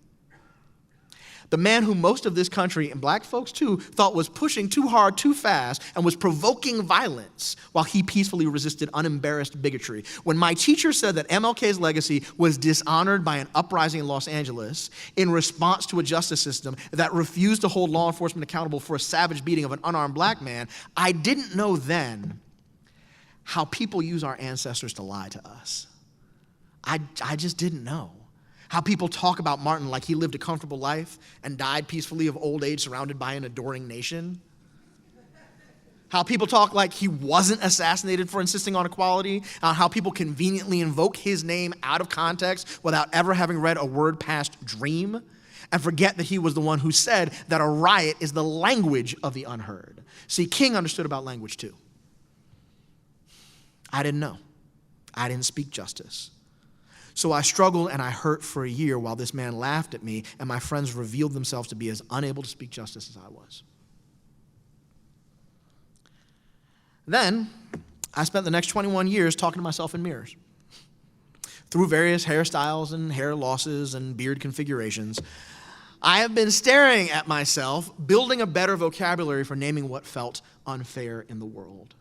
the man who most of this country, and black folks too, thought was pushing too hard, too fast, and was provoking violence while he peacefully resisted unembarrassed bigotry. When my teacher said that MLK's legacy was dishonored by an uprising in Los Angeles in response to a justice system that refused to hold law enforcement accountable for a savage beating of an unarmed black man, I didn't know then how people use our ancestors to lie to us. I just didn't know. How people talk about Martin like he lived a comfortable life and died peacefully of old age surrounded by an adoring nation. How people talk like he wasn't assassinated for insisting on equality. How people conveniently invoke his name out of context without ever having read a word past dream, and forget that he was the one who said that a riot is the language of the unheard. See, King understood about language too. I didn't know. I didn't speak justice. So I struggled and I hurt for a year while this man laughed at me and my friends revealed themselves to be as unable to speak justice as I was. Then, I spent the next 21 years talking to myself in mirrors. Through various hairstyles and hair losses and beard configurations, I have been staring at myself, building a better vocabulary for naming what felt unfair in the world.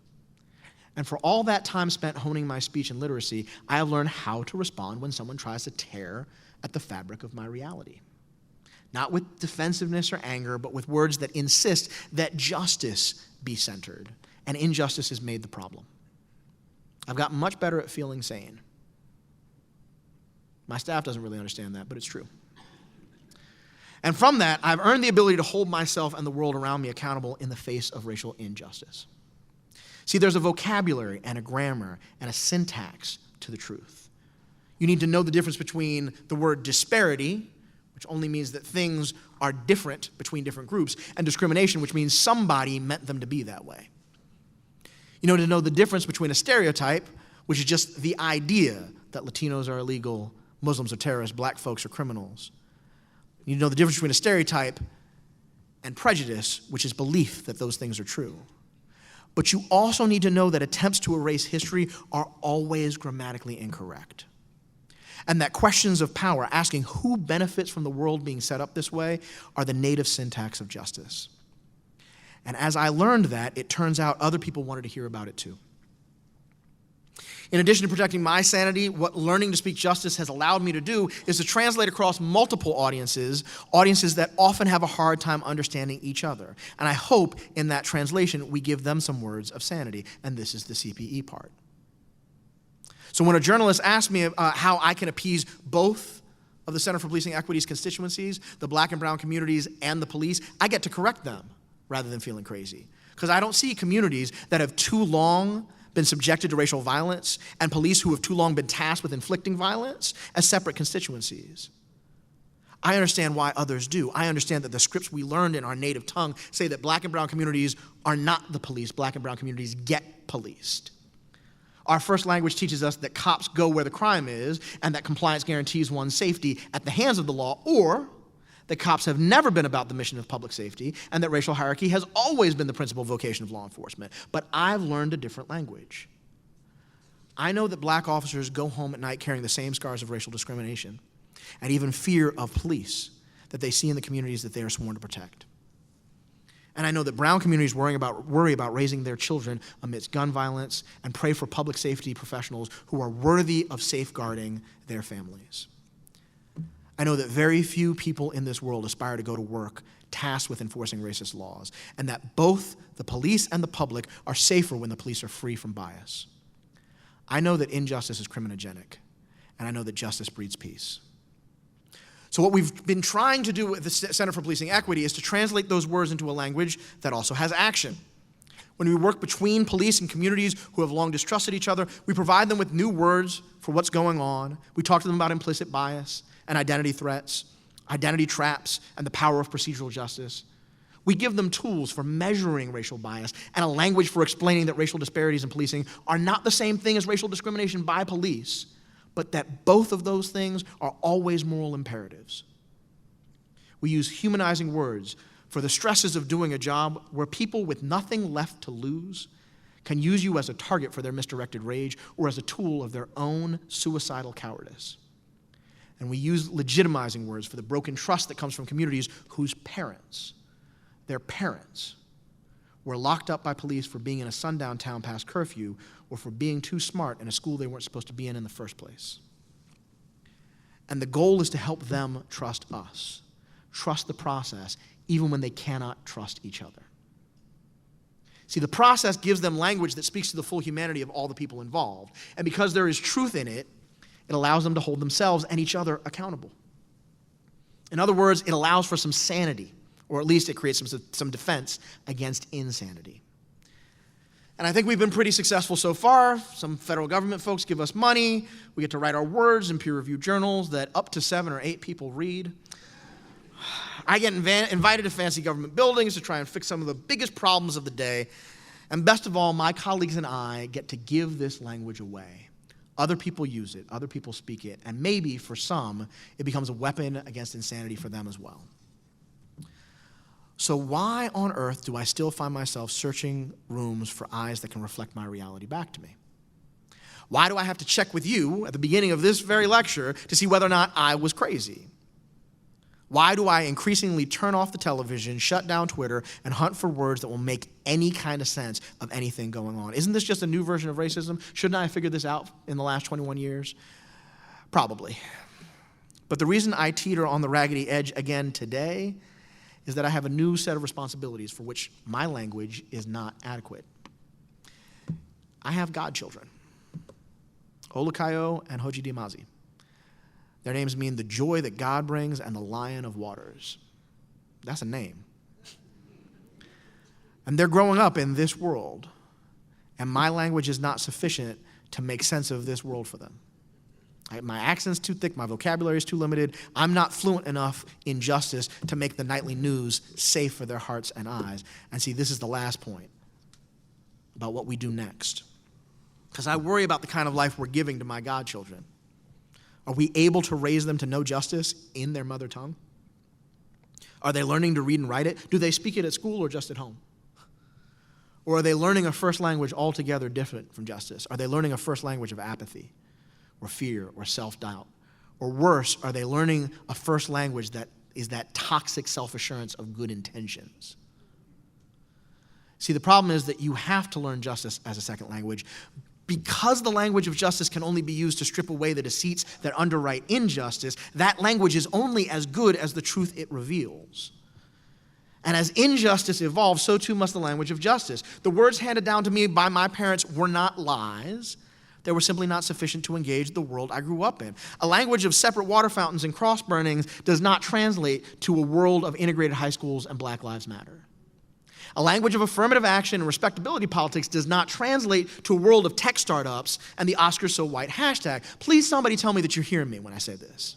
And for all that time spent honing my speech and literacy, I have learned how to respond when someone tries to tear at the fabric of my reality. Not with defensiveness or anger, but with words that insist that justice be centered, and injustice is made the problem. I've gotten much better at feeling sane. My staff doesn't really understand that, but it's true. And from that, I've earned the ability to hold myself and the world around me accountable in the face of racial injustice. See, there's a vocabulary and a grammar and a syntax to the truth. You need to know the difference between the word disparity, which only means that things are different between different groups, and discrimination, which means somebody meant them to be that way. You know, to know the difference between a stereotype, which is just the idea that Latinos are illegal, Muslims are terrorists, black folks are criminals. You know the difference between a stereotype and prejudice, which is belief that those things are true. But you also need to know that attempts to erase history are always grammatically incorrect. And that questions of power, asking who benefits from the world being set up this way, are the native syntax of justice. And as I learned that, it turns out other people wanted to hear about it too. In addition to protecting my sanity, what learning to speak justice has allowed me to do is to translate across multiple audiences that often have a hard time understanding each other. And I hope in that translation we give them some words of sanity, and this is the CPE part. So when a journalist asks me how I can appease both of the Center for Policing Equity's constituencies, the black and brown communities, and the police, I get to correct them rather than feeling crazy. Because I don't see communities that have too long been subjected to racial violence and police who have too long been tasked with inflicting violence as separate constituencies. I understand why others do. I understand that the scripts we learned in our native tongue say that black and brown communities are not the police. Black and brown communities get policed. Our first language teaches us that cops go where the crime is and that compliance guarantees one's safety at the hands of the law, or that cops have never been about the mission of public safety and that racial hierarchy has always been the principal vocation of law enforcement. But I've learned a different language. I know that black officers go home at night carrying the same scars of racial discrimination and even fear of police that they see in the communities that they are sworn to protect. And I know that brown communities worry about raising their children amidst gun violence and pray for public safety professionals who are worthy of safeguarding their families. I know that very few people in this world aspire to go to work tasked with enforcing racist laws, and that both the police and the public are safer when the police are free from bias. I know that injustice is criminogenic, and I know that justice breeds peace. So what we've been trying to do at the Center for Policing Equity is to translate those words into a language that also has action. When we work between police and communities who have long distrusted each other, we provide them with new words for what's going on. We talk to them about implicit bias and identity threats, identity traps, and the power of procedural justice. We give them tools for measuring racial bias and a language for explaining that racial disparities in policing are not the same thing as racial discrimination by police, but that both of those things are always moral imperatives. We use humanizing words for the stresses of doing a job where people with nothing left to lose can use you as a target for their misdirected rage or as a tool of their own suicidal cowardice. And we use legitimizing words for the broken trust that comes from communities whose parents, their parents, were locked up by police for being in a sundown town past curfew or for being too smart in a school they weren't supposed to be in the first place. And the goal is to help them trust us, trust the process, even when they cannot trust each other. See, the process gives them language that speaks to the full humanity of all the people involved. And because there is truth in it, It allows them to hold themselves and each other accountable. In other words, it allows for some sanity, or at least it creates some defense against insanity. And I think we've been pretty successful so far. Some federal government folks give us money. We get to write our words in peer-reviewed journals that up to 7 or 8 people read. I get invited to fancy government buildings to try and fix some of the biggest problems of the day. And best of all, my colleagues and I get to give this language away. Other people use it, other people speak it, and maybe for some, it becomes a weapon against insanity for them as well. So why on earth do I still find myself searching rooms for eyes that can reflect my reality back to me? Why do I have to check with you at the beginning of this very lecture to see whether or not I was crazy? Why do I increasingly turn off the television, shut down Twitter, and hunt for words that will make any kind of sense of anything going on? Isn't this just a new version of racism? Shouldn't I have figured this out in the last 21 years? Probably. But the reason I teeter on the raggedy edge again today is that I have a new set of responsibilities for which my language is not adequate. I have godchildren, Olakayo and Hoji Dimazi. Their names mean the joy that God brings and the lion of waters. That's a name. And they're growing up in this world, and my language is not sufficient to make sense of this world for them. My accent's too thick, my vocabulary is too limited. I'm not fluent enough in justice to make the nightly news safe for their hearts and eyes. And see, this is the last point about what we do next. Because I worry about the kind of life we're giving to my godchildren. Are we able to raise them to know justice in their mother tongue? Are they learning to read and write it? Do they speak it at school or just at home? Or are they learning a first language altogether different from justice? Are they learning a first language of apathy or fear or self-doubt? Or worse, are they learning a first language that is that toxic self-assurance of good intentions? See, the problem is that you have to learn justice as a second language. Because the language of justice can only be used to strip away the deceits that underwrite injustice, that language is only as good as the truth it reveals. And as injustice evolves, so too must the language of justice. The words handed down to me by my parents were not lies. They were simply not sufficient to engage the world I grew up in. A language of separate water fountains and cross burnings does not translate to a world of integrated high schools and Black Lives Matter. A language of affirmative action and respectability politics does not translate to a world of tech startups and the Oscars So White hashtag. Please somebody tell me that you're hearing me when I say this.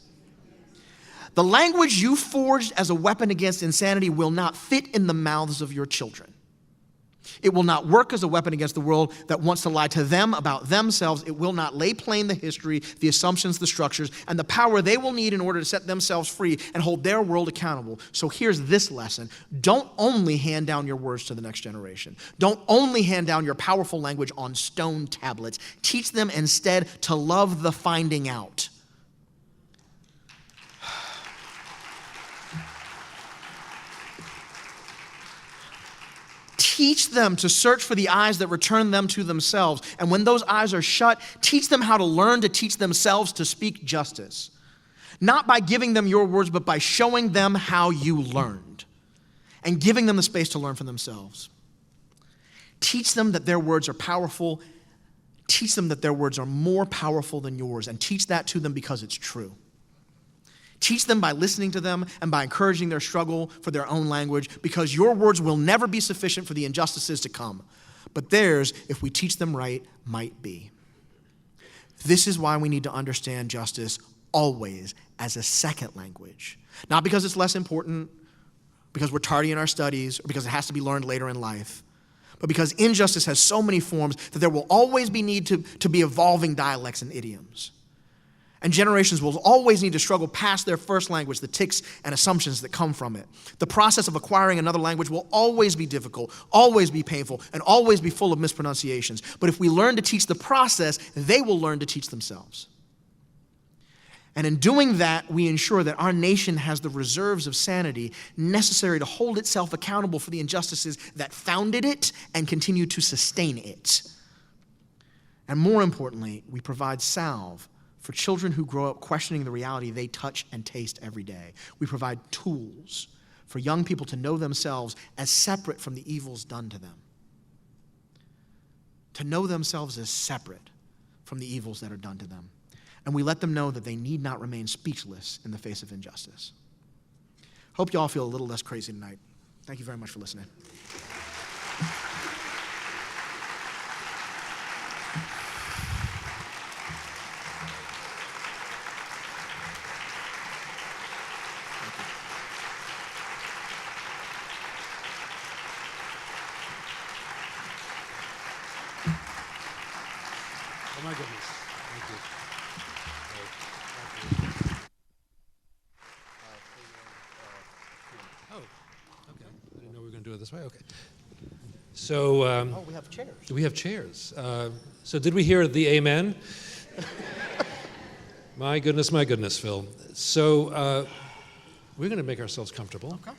The language you forged as a weapon against insanity will not fit in the mouths of your children. It will not work as a weapon against the world that wants to lie to them about themselves. It will not lay plain the history, the assumptions, the structures, and the power they will need in order to set themselves free and hold their world accountable. So here's this lesson. Don't only hand down your words to the next generation. Don't only hand down your powerful language on stone tablets. Teach them instead to love the finding out. Teach them to search for the eyes that return them to themselves. And when those eyes are shut, teach them how to learn to teach themselves to speak justice. Not by giving them your words, but by showing them how you learned and giving them the space to learn for themselves. Teach them that their words are powerful. Teach them that their words are more powerful than yours, and teach that to them because it's true. Teach them by listening to them and by encouraging their struggle for their own language, because your words will never be sufficient for the injustices to come. But theirs, if we teach them right, might be. This is why we need to understand justice always as a second language. Not because it's less important, because we're tardy in our studies, or because it has to be learned later in life, but because injustice has so many forms that there will always be need to be evolving dialects and idioms. And generations will always need to struggle past their first language, the tics and assumptions that come from it. The process of acquiring another language will always be difficult, always be painful, and always be full of mispronunciations. But if we learn to teach the process, they will learn to teach themselves. And in doing that, we ensure that our nation has the reserves of sanity necessary to hold itself accountable for the injustices that founded it and continue to sustain it. And more importantly, we provide salve for children who grow up questioning the reality they touch and taste every day. We provide tools for young people to know themselves as separate from the evils done to them. To know themselves as separate from the evils that are done to them. and we let them know that they need not remain speechless in the face of injustice. Hope you all feel a little less crazy tonight. Thank you very much for listening. Oh my goodness. Thank you. Oh, okay. I didn't know we were going to do it this way. Okay. So, Oh, we have chairs. do we have chairs? So did we hear the amen? My goodness, Phil. So we're going to make ourselves comfortable. Okay.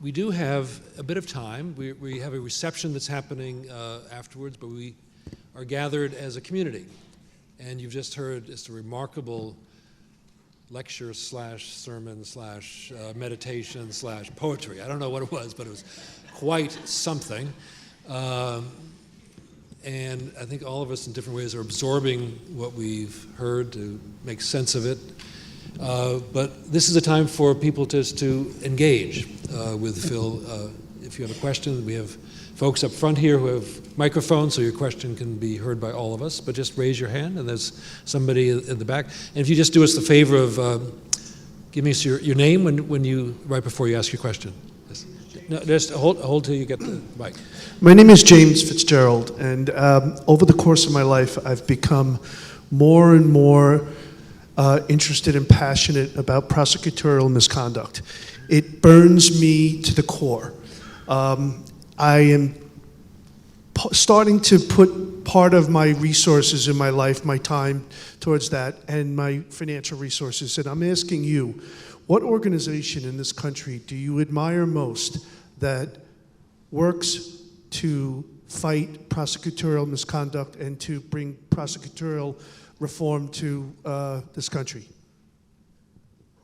We do have a bit of time. We have a reception that's happening afterwards, but we are gathered as a community. And you've just heard just a remarkable lecture / sermon / meditation / poetry. I don't know what it was, but it was quite something. And I think all of us in different ways are absorbing what we've heard to make sense of it. But this is a time for people just to engage with Phil. If you have a question, we have folks up front here who have microphones, so your question can be heard by all of us. But just raise your hand, and there's somebody in the back. And if you just do us the favor of giving us your name right before you ask your question. Yes. No, just hold till you get the mic. My name is James Fitzgerald, and over the course of my life, I've become more and more interested and passionate about prosecutorial misconduct. It burns me to the core. I am starting to put part of my resources in my life, my time towards that, and my financial resources. And I'm asking you, what organization in this country do you admire most that works to fight prosecutorial misconduct and to bring prosecutorial reform to this country?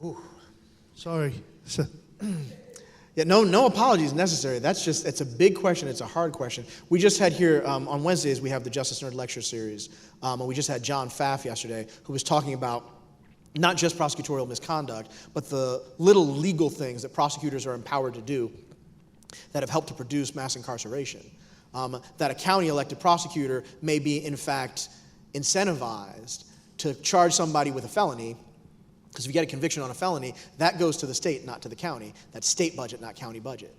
Ooh. Sorry. Yeah, no apologies necessary. It's a big question. It's a hard question. We just had here, on Wednesdays, we have the Justice Nerd Lecture Series. And we just had John Pfaff yesterday, who was talking about not just prosecutorial misconduct, but the little legal things that prosecutors are empowered to do that have helped to produce mass incarceration. That a county elected prosecutor may be, in fact, incentivized to charge somebody with a felony, because if you get a conviction on a felony, that goes to the state, not to the county. That's state budget, not county budget.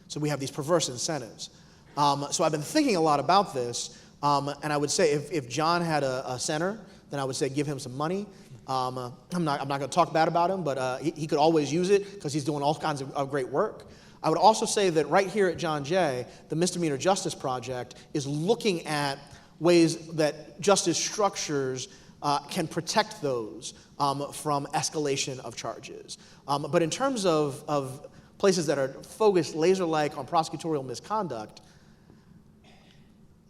So we have these perverse incentives. So I've been thinking a lot about this, and I would say if John had a center, then I would say give him some money. I'm not going to talk bad about him, but he could always use it because he's doing all kinds of great work. I would also say that right here at John Jay, the Misdemeanor Justice Project is looking at ways that justice structures can protect those from escalation of charges. But in terms of places that are focused laser-like on prosecutorial misconduct,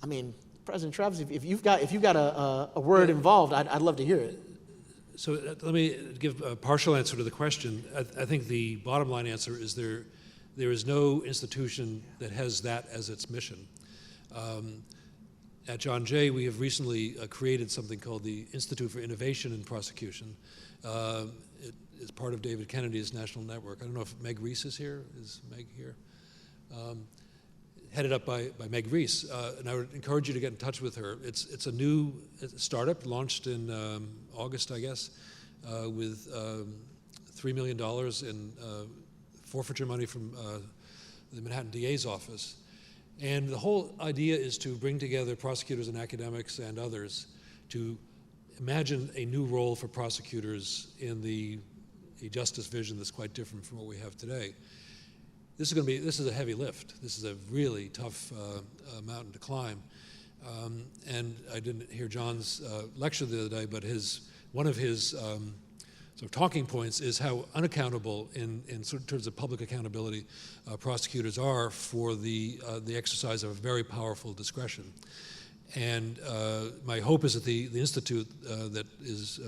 I mean, President Travis, if you've got a word involved, I'd love to hear it. So let me give a partial answer to the question. I think the bottom line answer is there is no institution that has that as its mission. At John Jay, we have recently created something called the Institute for Innovation in Prosecution. It is part of David Kennedy's national network. I don't know if Meg Reese is here. Is Meg here? Headed up by Meg Reese, and I would encourage you to get in touch with her. It's a new startup launched in August, I guess, with $3 million in forfeiture money from the Manhattan DA's office. And the whole idea is to bring together prosecutors and academics and others to imagine a new role for prosecutors in a justice vision that's quite different from what we have today. This is a heavy lift. This is a really tough mountain to climb. And I didn't hear John's lecture the other day, but one of his sort of talking points is how unaccountable in terms of public accountability prosecutors are for the exercise of a very powerful discretion. And my hope is that the institute that is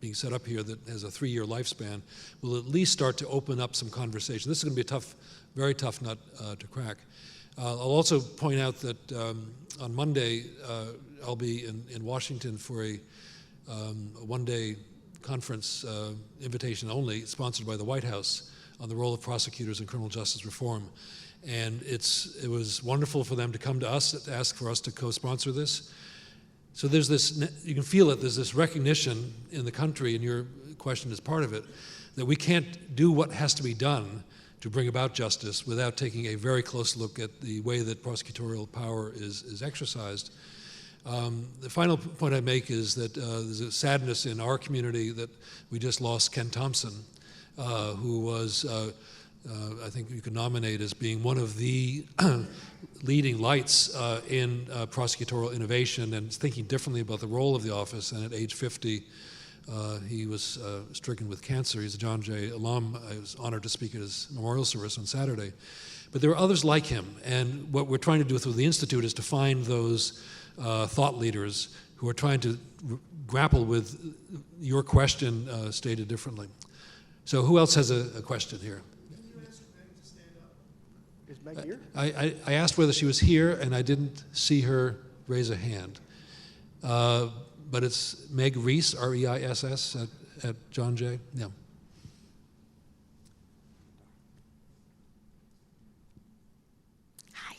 being set up here that has a 3-year lifespan will at least start to open up some conversation. This is going to be a very tough nut to crack. I'll also point out that on Monday, I'll be in Washington for a one-day conference, invitation only, sponsored by the White House, on the role of prosecutors in criminal justice reform. And it was wonderful for them to come to us to ask for us to co-sponsor this. So there's this, you can feel it, there's this recognition in the country, and your question is part of it, that we can't do what has to be done to bring about justice without taking a very close look at the way that prosecutorial power is exercised. The final point I make is that there's a sadness in our community that we just lost Ken Thompson, who was, I think you could nominate as being one of the leading lights in prosecutorial innovation and thinking differently about the role of the office. And at age 50, he was stricken with cancer. He's a John Jay alum. I was honored to speak at his memorial service on Saturday. But there are others like him. And what we're trying to do through the Institute is to find those thought leaders who are trying to grapple with your question stated differently. So who else has a question here? Can you ask Meg to stand up? Is Meg here? I asked whether she was here, and I didn't see her raise a hand. But it's Meg Reiss, R-E-I-S-S, at John Jay. Yeah. Hi.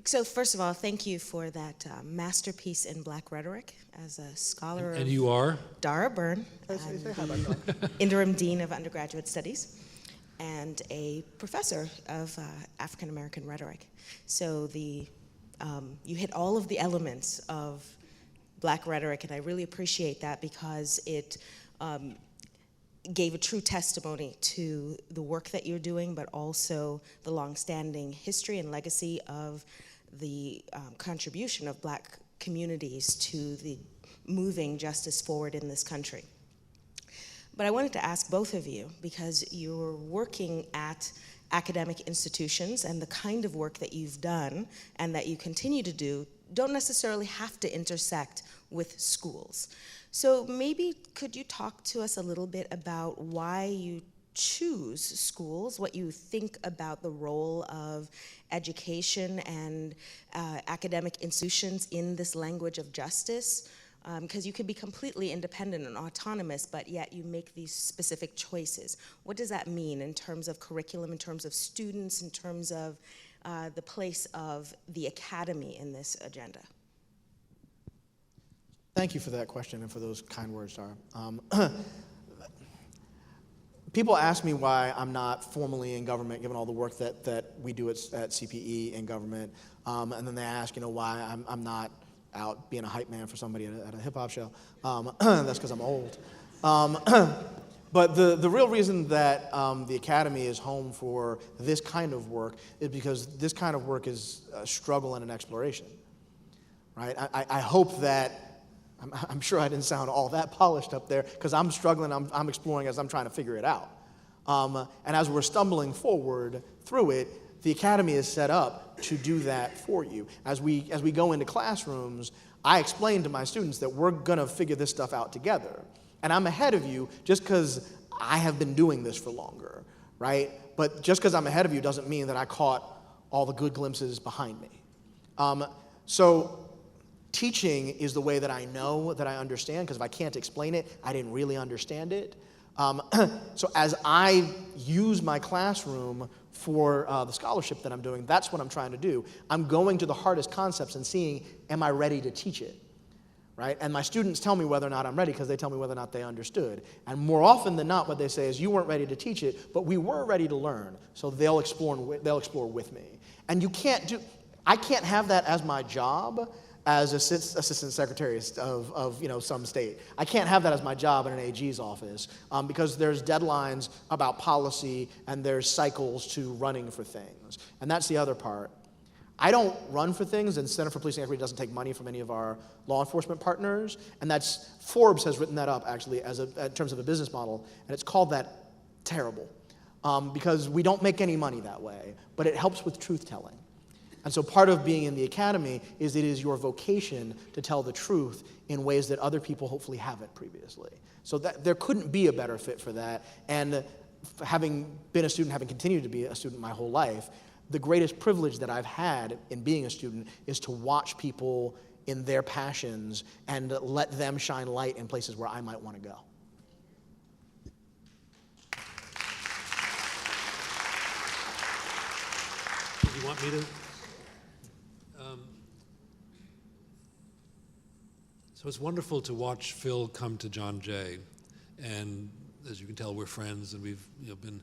So first of all, thank you for that masterpiece in Black rhetoric. As a scholar And of you are? Dara Byrne, Say hi, Dara. interim dean of undergraduate studies, and a professor of African American rhetoric. So you hit all of the elements of Black rhetoric, and I really appreciate that because it gave a true testimony to the work that you're doing, but also the longstanding history and legacy of the contribution of Black communities to the moving justice forward in this country. But I wanted to ask both of you, because you're working at academic institutions, and the kind of work that you've done and that you continue to do don't necessarily have to intersect with schools. So maybe could you talk to us a little bit about why you choose schools, what you think about the role of education and academic institutions in this language of justice? Because you could be completely independent and autonomous, but yet you make these specific choices. What does that mean in terms of curriculum, in terms of students, in terms of the place of the academy in this agenda? Thank you for that question and for those kind words, Dara. People ask me why I'm not formally in government, given all the work that we do at CPE in government, and then they ask, why I'm not out being a hype man for somebody at a hip-hop show. That's because I'm old. But the real reason that the Academy is home for this kind of work is because this kind of work is a struggle and an exploration, right? I hope that, I'm sure I didn't sound all that polished up there, because I'm struggling, I'm exploring as I'm trying to figure it out. And as we're stumbling forward through it, the Academy is set up to do that for you. As we go into classrooms, I explain to my students that we're gonna figure this stuff out together. And I'm ahead of you just because I have been doing this for longer, right? But just because I'm ahead of you doesn't mean that I caught all the good glimpses behind me. So teaching is the way that I know that I understand, because if I can't explain it, I didn't really understand it. So as I use my classroom for the scholarship that I'm doing, that's what I'm trying to do. I'm going to the hardest concepts and seeing, am I ready to teach it, right? And my students tell me whether or not I'm ready, because they tell me whether or not they understood. And more often than not, what they say is, you weren't ready to teach it, but we were ready to learn. So they'll explore with me. And I can't have that as my job as assistant secretary of some state. I can't have that as my job in an AG's office, because there's deadlines about policy and there's cycles to running for things. And that's the other part. I don't run for things, and Center for Policing Equity doesn't take money from any of our law enforcement partners, and that's, Forbes has written that up actually in terms of a business model, and it's called that terrible, because we don't make any money that way, but it helps with truth-telling. And so part of being in the Academy is it is your vocation to tell the truth in ways that other people hopefully haven't previously. So that there couldn't be a better fit for that. And having been a student, having continued to be a student my whole life, the greatest privilege that I've had in being a student is to watch people in their passions and let them shine light in places where I might want to go. Do you want me to? So it's wonderful to watch Phil come to John Jay, and as you can tell, we're friends, and we've been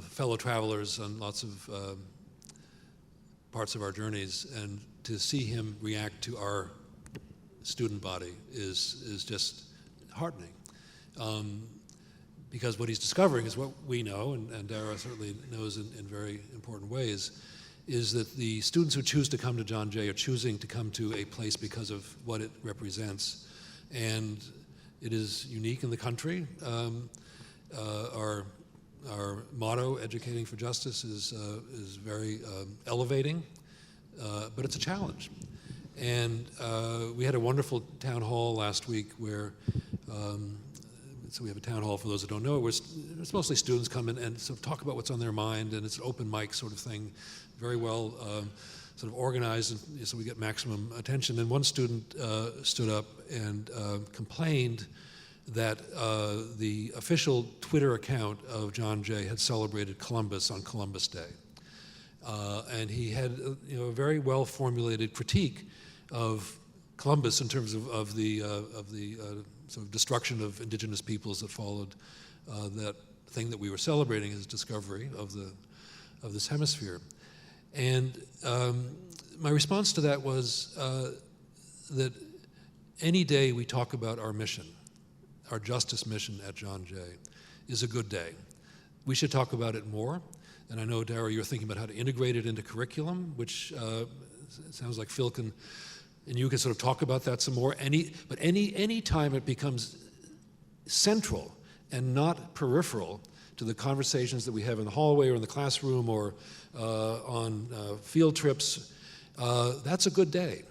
fellow travelers on lots of parts of our journeys, and to see him react to our student body is just heartening. Because what he's discovering is what we know, and Dara certainly knows in very important ways, is that the students who choose to come to John Jay are choosing to come to a place because of what it represents. And it is unique in the country. Our motto, Educating for Justice, is very elevating, but it's a challenge. And we had a wonderful town hall last week where, so we have a town hall, for those who don't know, where it's mostly students come in and sort of talk about what's on their mind, and it's an open mic sort of thing, very well sort of organized, and so we get maximum attention. And one student stood up and complained that the official Twitter account of John Jay had celebrated Columbus on Columbus Day. And he had a very well-formulated critique of Columbus in terms of the sort of destruction of indigenous peoples that followed that thing that we were celebrating, his discovery of this hemisphere. And my response to that was that any day we talk about our mission, our justice mission at John Jay, is a good day. We should talk about it more. And I know, Dara, you're thinking about how to integrate it into curriculum, which it sounds like Phil can, and you can sort of talk about that some more. But any time it becomes central and not peripheral to the conversations that we have in the hallway or in the classroom or on field trips, that's a good day.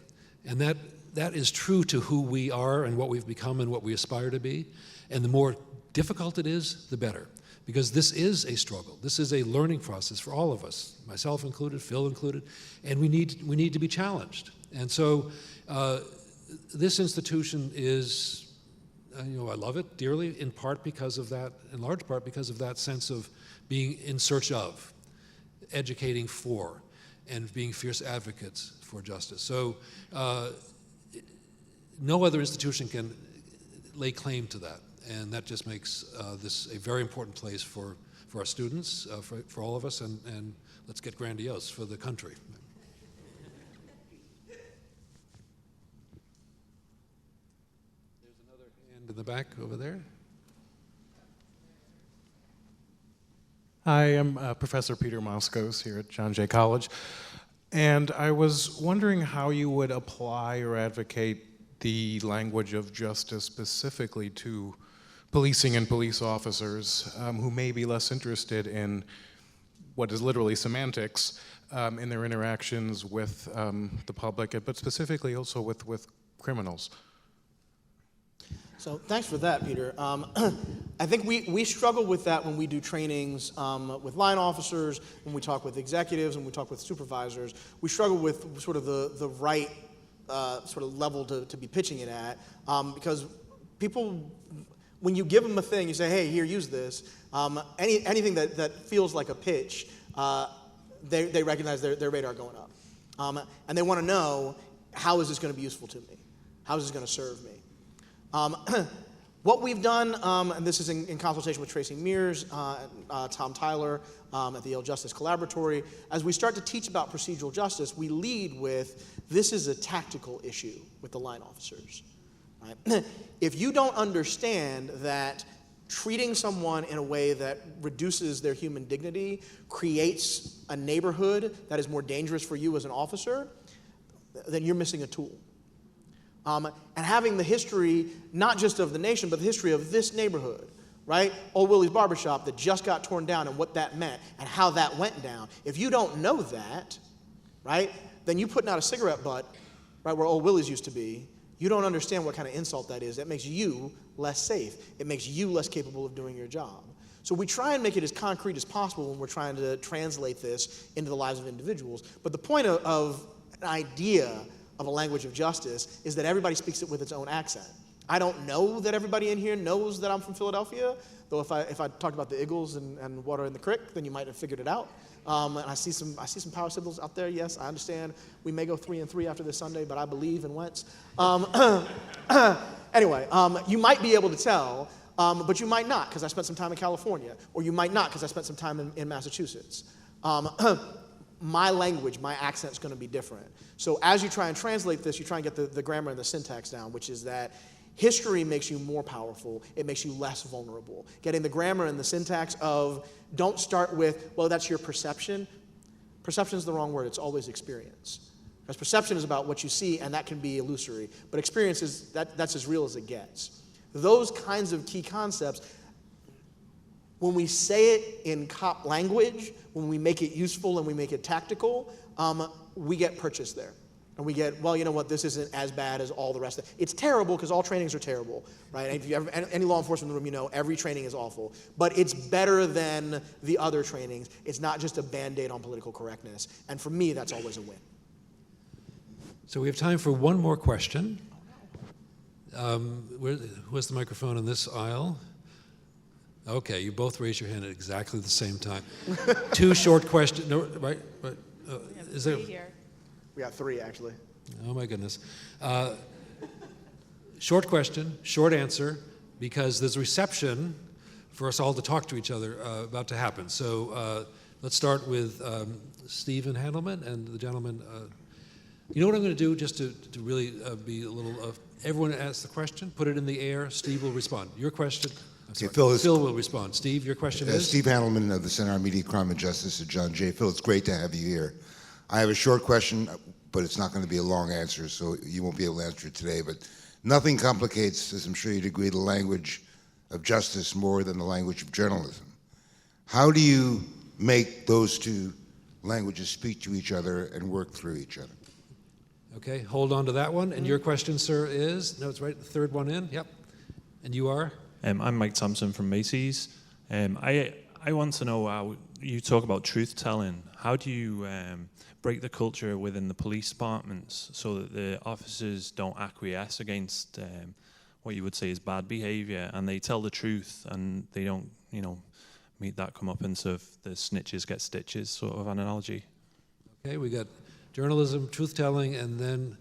And that is true to who we are and what we've become and what we aspire to be. And the more difficult it is, the better. Because this is a struggle. This is a learning process for all of us, myself included, Phil included, and we need to be challenged. And so this institution is, I love it dearly, in part because of that, in large part because of that sense of being in search of, educating for, and being fierce advocates for justice. So no other institution can lay claim to that. And that just makes this a very important place for our students, for all of us, and let's get grandiose for the country. There's another hand in the back over there. Hi, I'm Professor Peter Moskos here at John Jay College, and I was wondering how you would apply or advocate the language of justice specifically to policing and police officers who may be less interested in what is literally semantics in their interactions with the public, but specifically also with criminals. So thanks for that, Peter. I think we struggle with that when we do trainings with line officers, when we talk with executives, when we talk with supervisors. We struggle with sort of the right sort of level to be pitching it at, because people, when you give them a thing, you say, hey, here, use this. Anything that feels like a pitch, they recognize their radar going up. And they want to know, how is this going to be useful to me? How is this going to serve me? What we've done, and this is in consultation with Tracy Mears, Tom Tyler at the Yale Justice Collaboratory, as we start to teach about procedural justice, we lead with, this is a tactical issue with the line officers. Right? If you don't understand that treating someone in a way that reduces their human dignity creates a neighborhood that is more dangerous for you as an officer, then you're missing a tool. And having the history, not just of the nation, but the history of this neighborhood, right? Old Willie's Barbershop that just got torn down and what that meant and how that went down. If you don't know that, right, then you putting out a cigarette butt, right, where Old Willie's used to be, you don't understand what kind of insult that is. That makes you less safe. It makes you less capable of doing your job. So we try and make it as concrete as possible when we're trying to translate this into the lives of individuals. But the point of an idea of a language of justice is that everybody speaks it with its own accent. I don't know that everybody in here knows that I'm from Philadelphia, though if I talked about the Eagles and water in the creek, then you might have figured it out. And I see some power signals out there. Yes, I understand. We may go 3-3 after this Sunday, but I believe in Wentz. Anyway, you might be able to tell, but you might not, because I spent some time in California, or you might not, because I spent some time in Massachusetts. My language, my accent's going to be different. So as you try and translate this, you try and get the grammar and the syntax down, which is that history makes you more powerful. It makes you less vulnerable. Getting the grammar and the syntax of don't start with, well, that's your perception. Perception is the wrong word. It's always experience. Because perception is about what you see, and that can be illusory. But experience is, that's as real as it gets. Those kinds of key concepts, when we say it in cop language, when we make it useful and we make it tactical, we get purchase there. And we get, well, you know what, this isn't as bad as all the rest of it. It's terrible because all trainings are terrible, right? And if you ever, any law enforcement in the room, you know every training is awful. But it's better than the other trainings. It's not just a Band-Aid on political correctness. And for me, that's always a win. So we have time for one more question. Where's the microphone in this aisle? Okay, you both raised your hand at exactly the same time. Two short questions. No, right? Is there? We got 3, actually. Oh my goodness. Short question, short answer, because there's reception for us all to talk to each other about to happen. So let's start with Stephen Handelman and the gentleman. You know what I'm going to do, just to really be a little. Everyone asks the question, put it in the air. Steve will respond. Your question. Okay, Phil will respond. Steve, your question is? Steve Handelman of the Center on Media, Crime, and Justice at John Jay. Phil, it's great to have you here. I have a short question, but it's not going to be a long answer, so you won't be able to answer it today. But nothing complicates, as I'm sure you'd agree, the language of justice more than the language of journalism. How do you make those two languages speak to each other and work through each other? Okay, hold on to that one. And your question, sir, is? No, it's right, the third one in. Yep. And you are? I'm Mike Thompson from Macy's. I want to know how you talk about truth-telling. How do you break the culture within the police departments so that the officers don't acquiesce against what you would say is bad behavior, and they tell the truth and they don't, meet that comeuppance of the snitches get stitches sort of an analogy? Okay, we got journalism, truth-telling, and then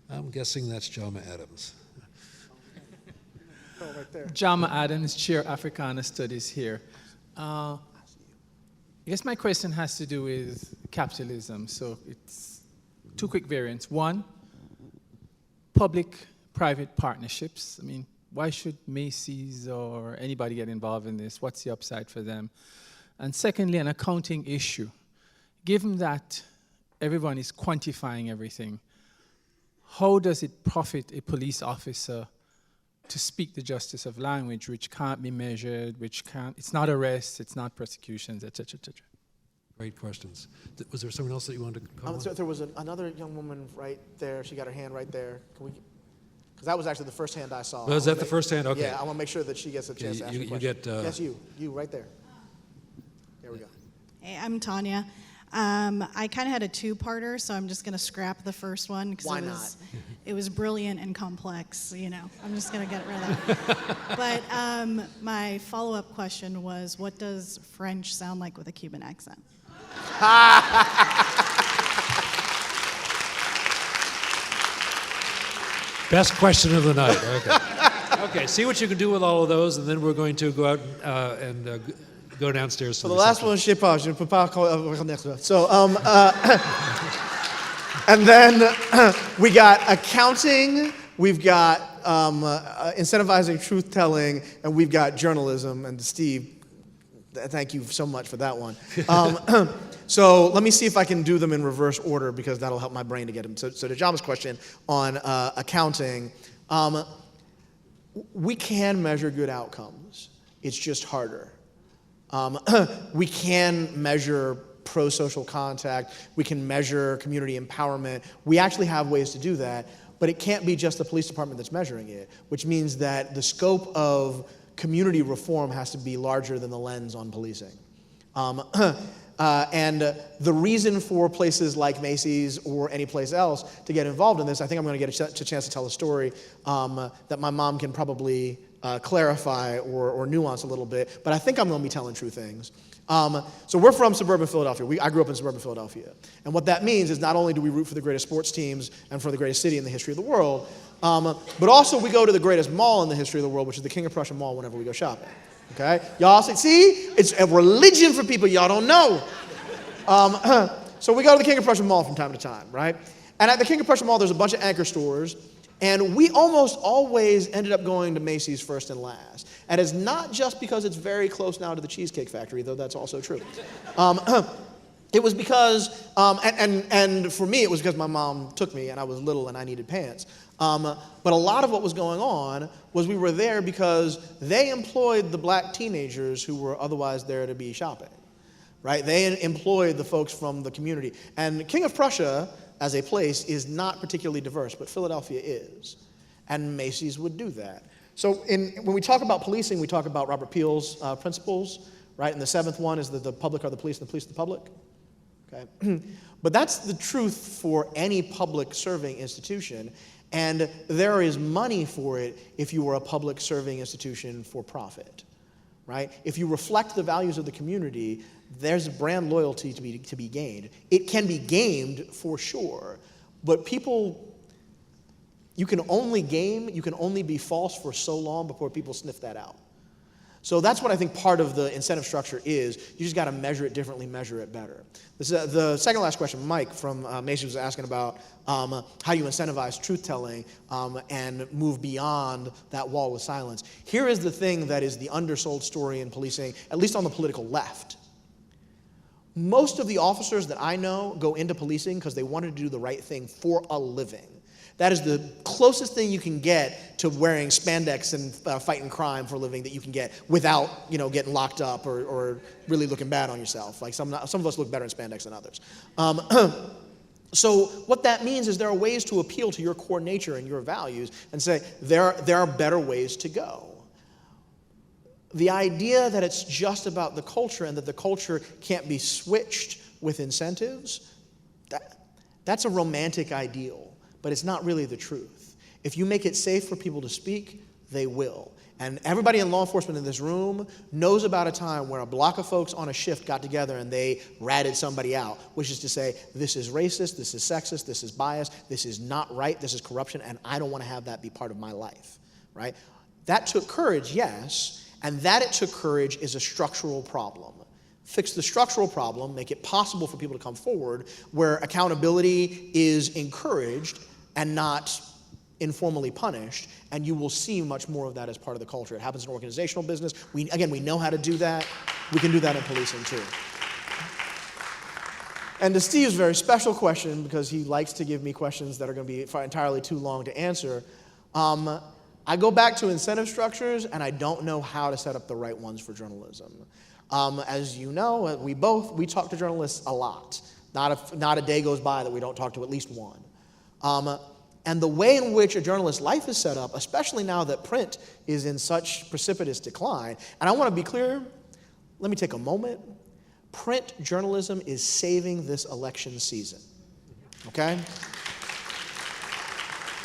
I'm guessing that's Jama Adams. Oh, right there. Jama Adams, Chair Africana Studies here. I guess my question has to do with capitalism. So it's 2 quick variants. 1, public-private partnerships. I mean, why should Macy's or anybody get involved in this? What's the upside for them? And secondly, an accounting issue. Given that everyone is quantifying everything, how does it profit a police officer to speak the justice of language, which can't be measured, it's not arrests, it's not prosecutions, et cetera, et cetera? Great questions. Was there someone else that you wanted to call on? So there was another young woman right there. She got her hand right there. Because that was actually the first hand I saw. Was that the first hand? Okay. Yeah, I want to make sure that she gets a chance to ask a question. Yes, you right there. There we go. Hey, I'm Tanya. I kind of had a 2-parter, so I'm just going to scrap the first one because it was brilliant and complex. I'm just going to get rid of that. But my follow-up question was, what does French sound like with a Cuban accent? Best question of the night. Okay. Okay, see what you can do with all of those, and then we're going to go out and go downstairs. So the last one, je ne peux pas reconnaître. So, and then we got accounting, we've got incentivizing truth-telling, and we've got journalism. And Steve, thank you so much for that one. So let me see if I can do them in reverse order, because that'll help my brain to get them. So to Jama's question on accounting, we can measure good outcomes. It's just harder. We can measure pro-social contact. We can measure community empowerment. We actually have ways to do that, but it can't be just the police department that's measuring it, which means that the scope of community reform has to be larger than the lens on policing. And the reason for places like Macy's or any place else to get involved in this, I think I'm going to get a chance to tell a story that my mom can probably clarify or nuance a little bit, but I think I'm going to be telling true things. So we're from suburban Philadelphia. I grew up in suburban Philadelphia. And what that means is not only do we root for the greatest sports teams and for the greatest city in the history of the world, but also we go to the greatest mall in the history of the world, which is the King of Prussia Mall whenever we go shopping. Okay? Y'all see, it's a religion for people y'all don't know. So we go to the King of Prussia Mall from time to time, right? And at the King of Prussia Mall, there's a bunch of anchor stores, and we almost always ended up going to Macy's first and last. And it's not just because it's very close now to the Cheesecake Factory, though that's also true. It was because, and for me, it was because my mom took me, and I was little and I needed pants. But a lot of what was going on was we were there because they employed the black teenagers who were otherwise there to be shopping, right? They employed the folks from the community. And King of Prussia, as a place, is not particularly diverse, but Philadelphia is. And Macy's would do that. So when we talk about policing, we talk about Robert Peel's principles, right? And the seventh one is that the public are the police and the police are the public. Okay? But that's the truth for any public serving institution. And there is money for it if you are a public serving institution for profit, right? If you reflect the values of the community, there's brand loyalty to be gained. It can be gamed for sure, but people, you can only be false for so long before people sniff that out. So that's what I think part of the incentive structure is. You just got to measure it differently, measure it better. This is the second last question. Mike from Macy's was asking about how you incentivize truth-telling and move beyond that wall of silence. Here is the thing that is the undersold story in policing, at least on the political left. Most of the officers that I know go into policing because they wanted to do the right thing for a living. That is the closest thing you can get to wearing spandex and fighting crime for a living that you can get without, getting locked up or really looking bad on yourself. Like some of us look better in spandex than others. So what that means is there are ways to appeal to your core nature and your values and say there are better ways to go. The idea that it's just about the culture and that the culture can't be switched with incentives, that's a romantic ideal. But it's not really the truth. If you make it safe for people to speak, they will. And everybody in law enforcement in this room knows about a time where a block of folks on a shift got together and they ratted somebody out, which is to say, this is racist, this is sexist, this is biased, this is not right, this is corruption, and I don't want to have that be part of my life, right? That took courage, yes, and that it took courage is a structural problem. Fix the structural problem, make it possible for people to come forward where accountability is encouraged and not informally punished, and you will see much more of that as part of the culture. It happens in organizational business. We know how to do that. We can do that in policing too. And to Steve's very special question, because he likes to give me questions that are going to be entirely too long to answer, I go back to incentive structures, and I don't know how to set up the right ones for journalism. As you know, we talk to journalists a lot. Not a day goes by that we don't talk to at least one. And the way in which a journalist's life is set up, especially now that print is in such precipitous decline, and I want to be clear, let me take a moment. Print journalism is saving this election season, okay?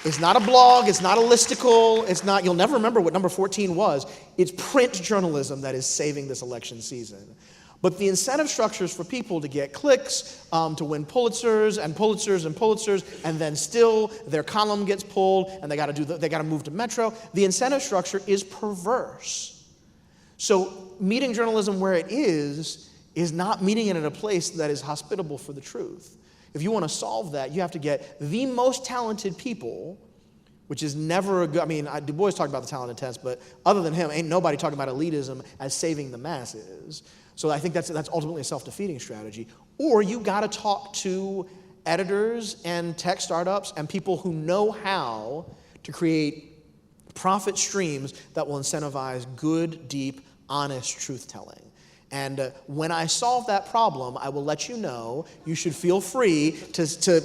It's not a blog, it's not a listicle, you'll never remember what number 14 was. It's print journalism that is saving this election season. But the incentive structures for people to get clicks, to win Pulitzers and Pulitzers and Pulitzers, and then still their column gets pulled and they got to move to Metro. The incentive structure is perverse. So meeting journalism where it is not meeting it at a place that is hospitable for the truth. If you want to solve that, you have to get the most talented people, which is never a good, Du Bois talked about the talent and test, but other than him, ain't nobody talking about elitism as saving the masses. So I think that's ultimately a self-defeating strategy. Or you got to talk to editors and tech startups and people who know how to create profit streams that will incentivize good, deep, honest truth-telling. And when I solve that problem, I will let you know. You should feel free to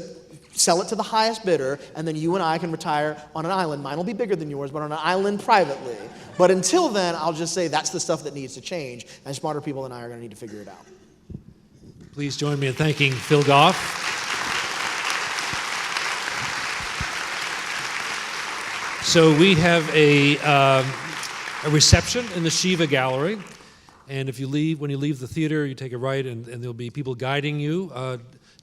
sell it to the highest bidder, and then you and I can retire on an island. Mine will be bigger than yours, but on an island privately. But until then, I'll just say that's the stuff that needs to change, and smarter people than I are going to need to figure it out. Please join me in thanking Phil Goff. So we have a reception in the Shiva Gallery, and if you leave, when you leave the theater, you take a right, and there'll be people guiding you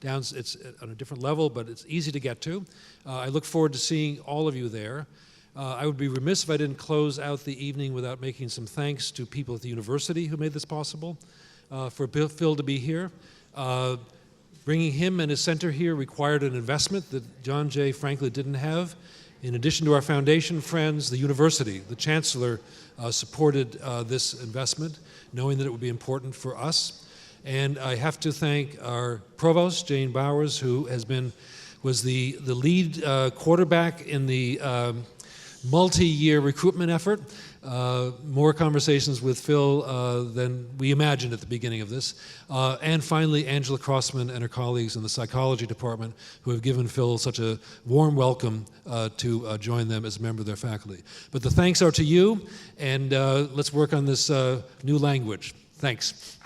down. It's on a different level, but it's easy to get to. I look forward to seeing all of you there. I would be remiss if I didn't close out the evening without making some thanks to people at the university who made this possible, for Phil to be here. Bringing him and his center here required an investment that John J. Franklin didn't have. In addition to our foundation friends, the university, the chancellor, supported this investment, knowing that it would be important for us. And I have to thank our provost, Jane Bowers, who was the lead quarterback in the multi-year recruitment effort. More conversations with Phil than we imagined at the beginning of this. And finally, Angela Crossman and her colleagues in the psychology department who have given Phil such a warm welcome to join them as a member of their faculty. But the thanks are to you, and let's work on this new language. Thanks.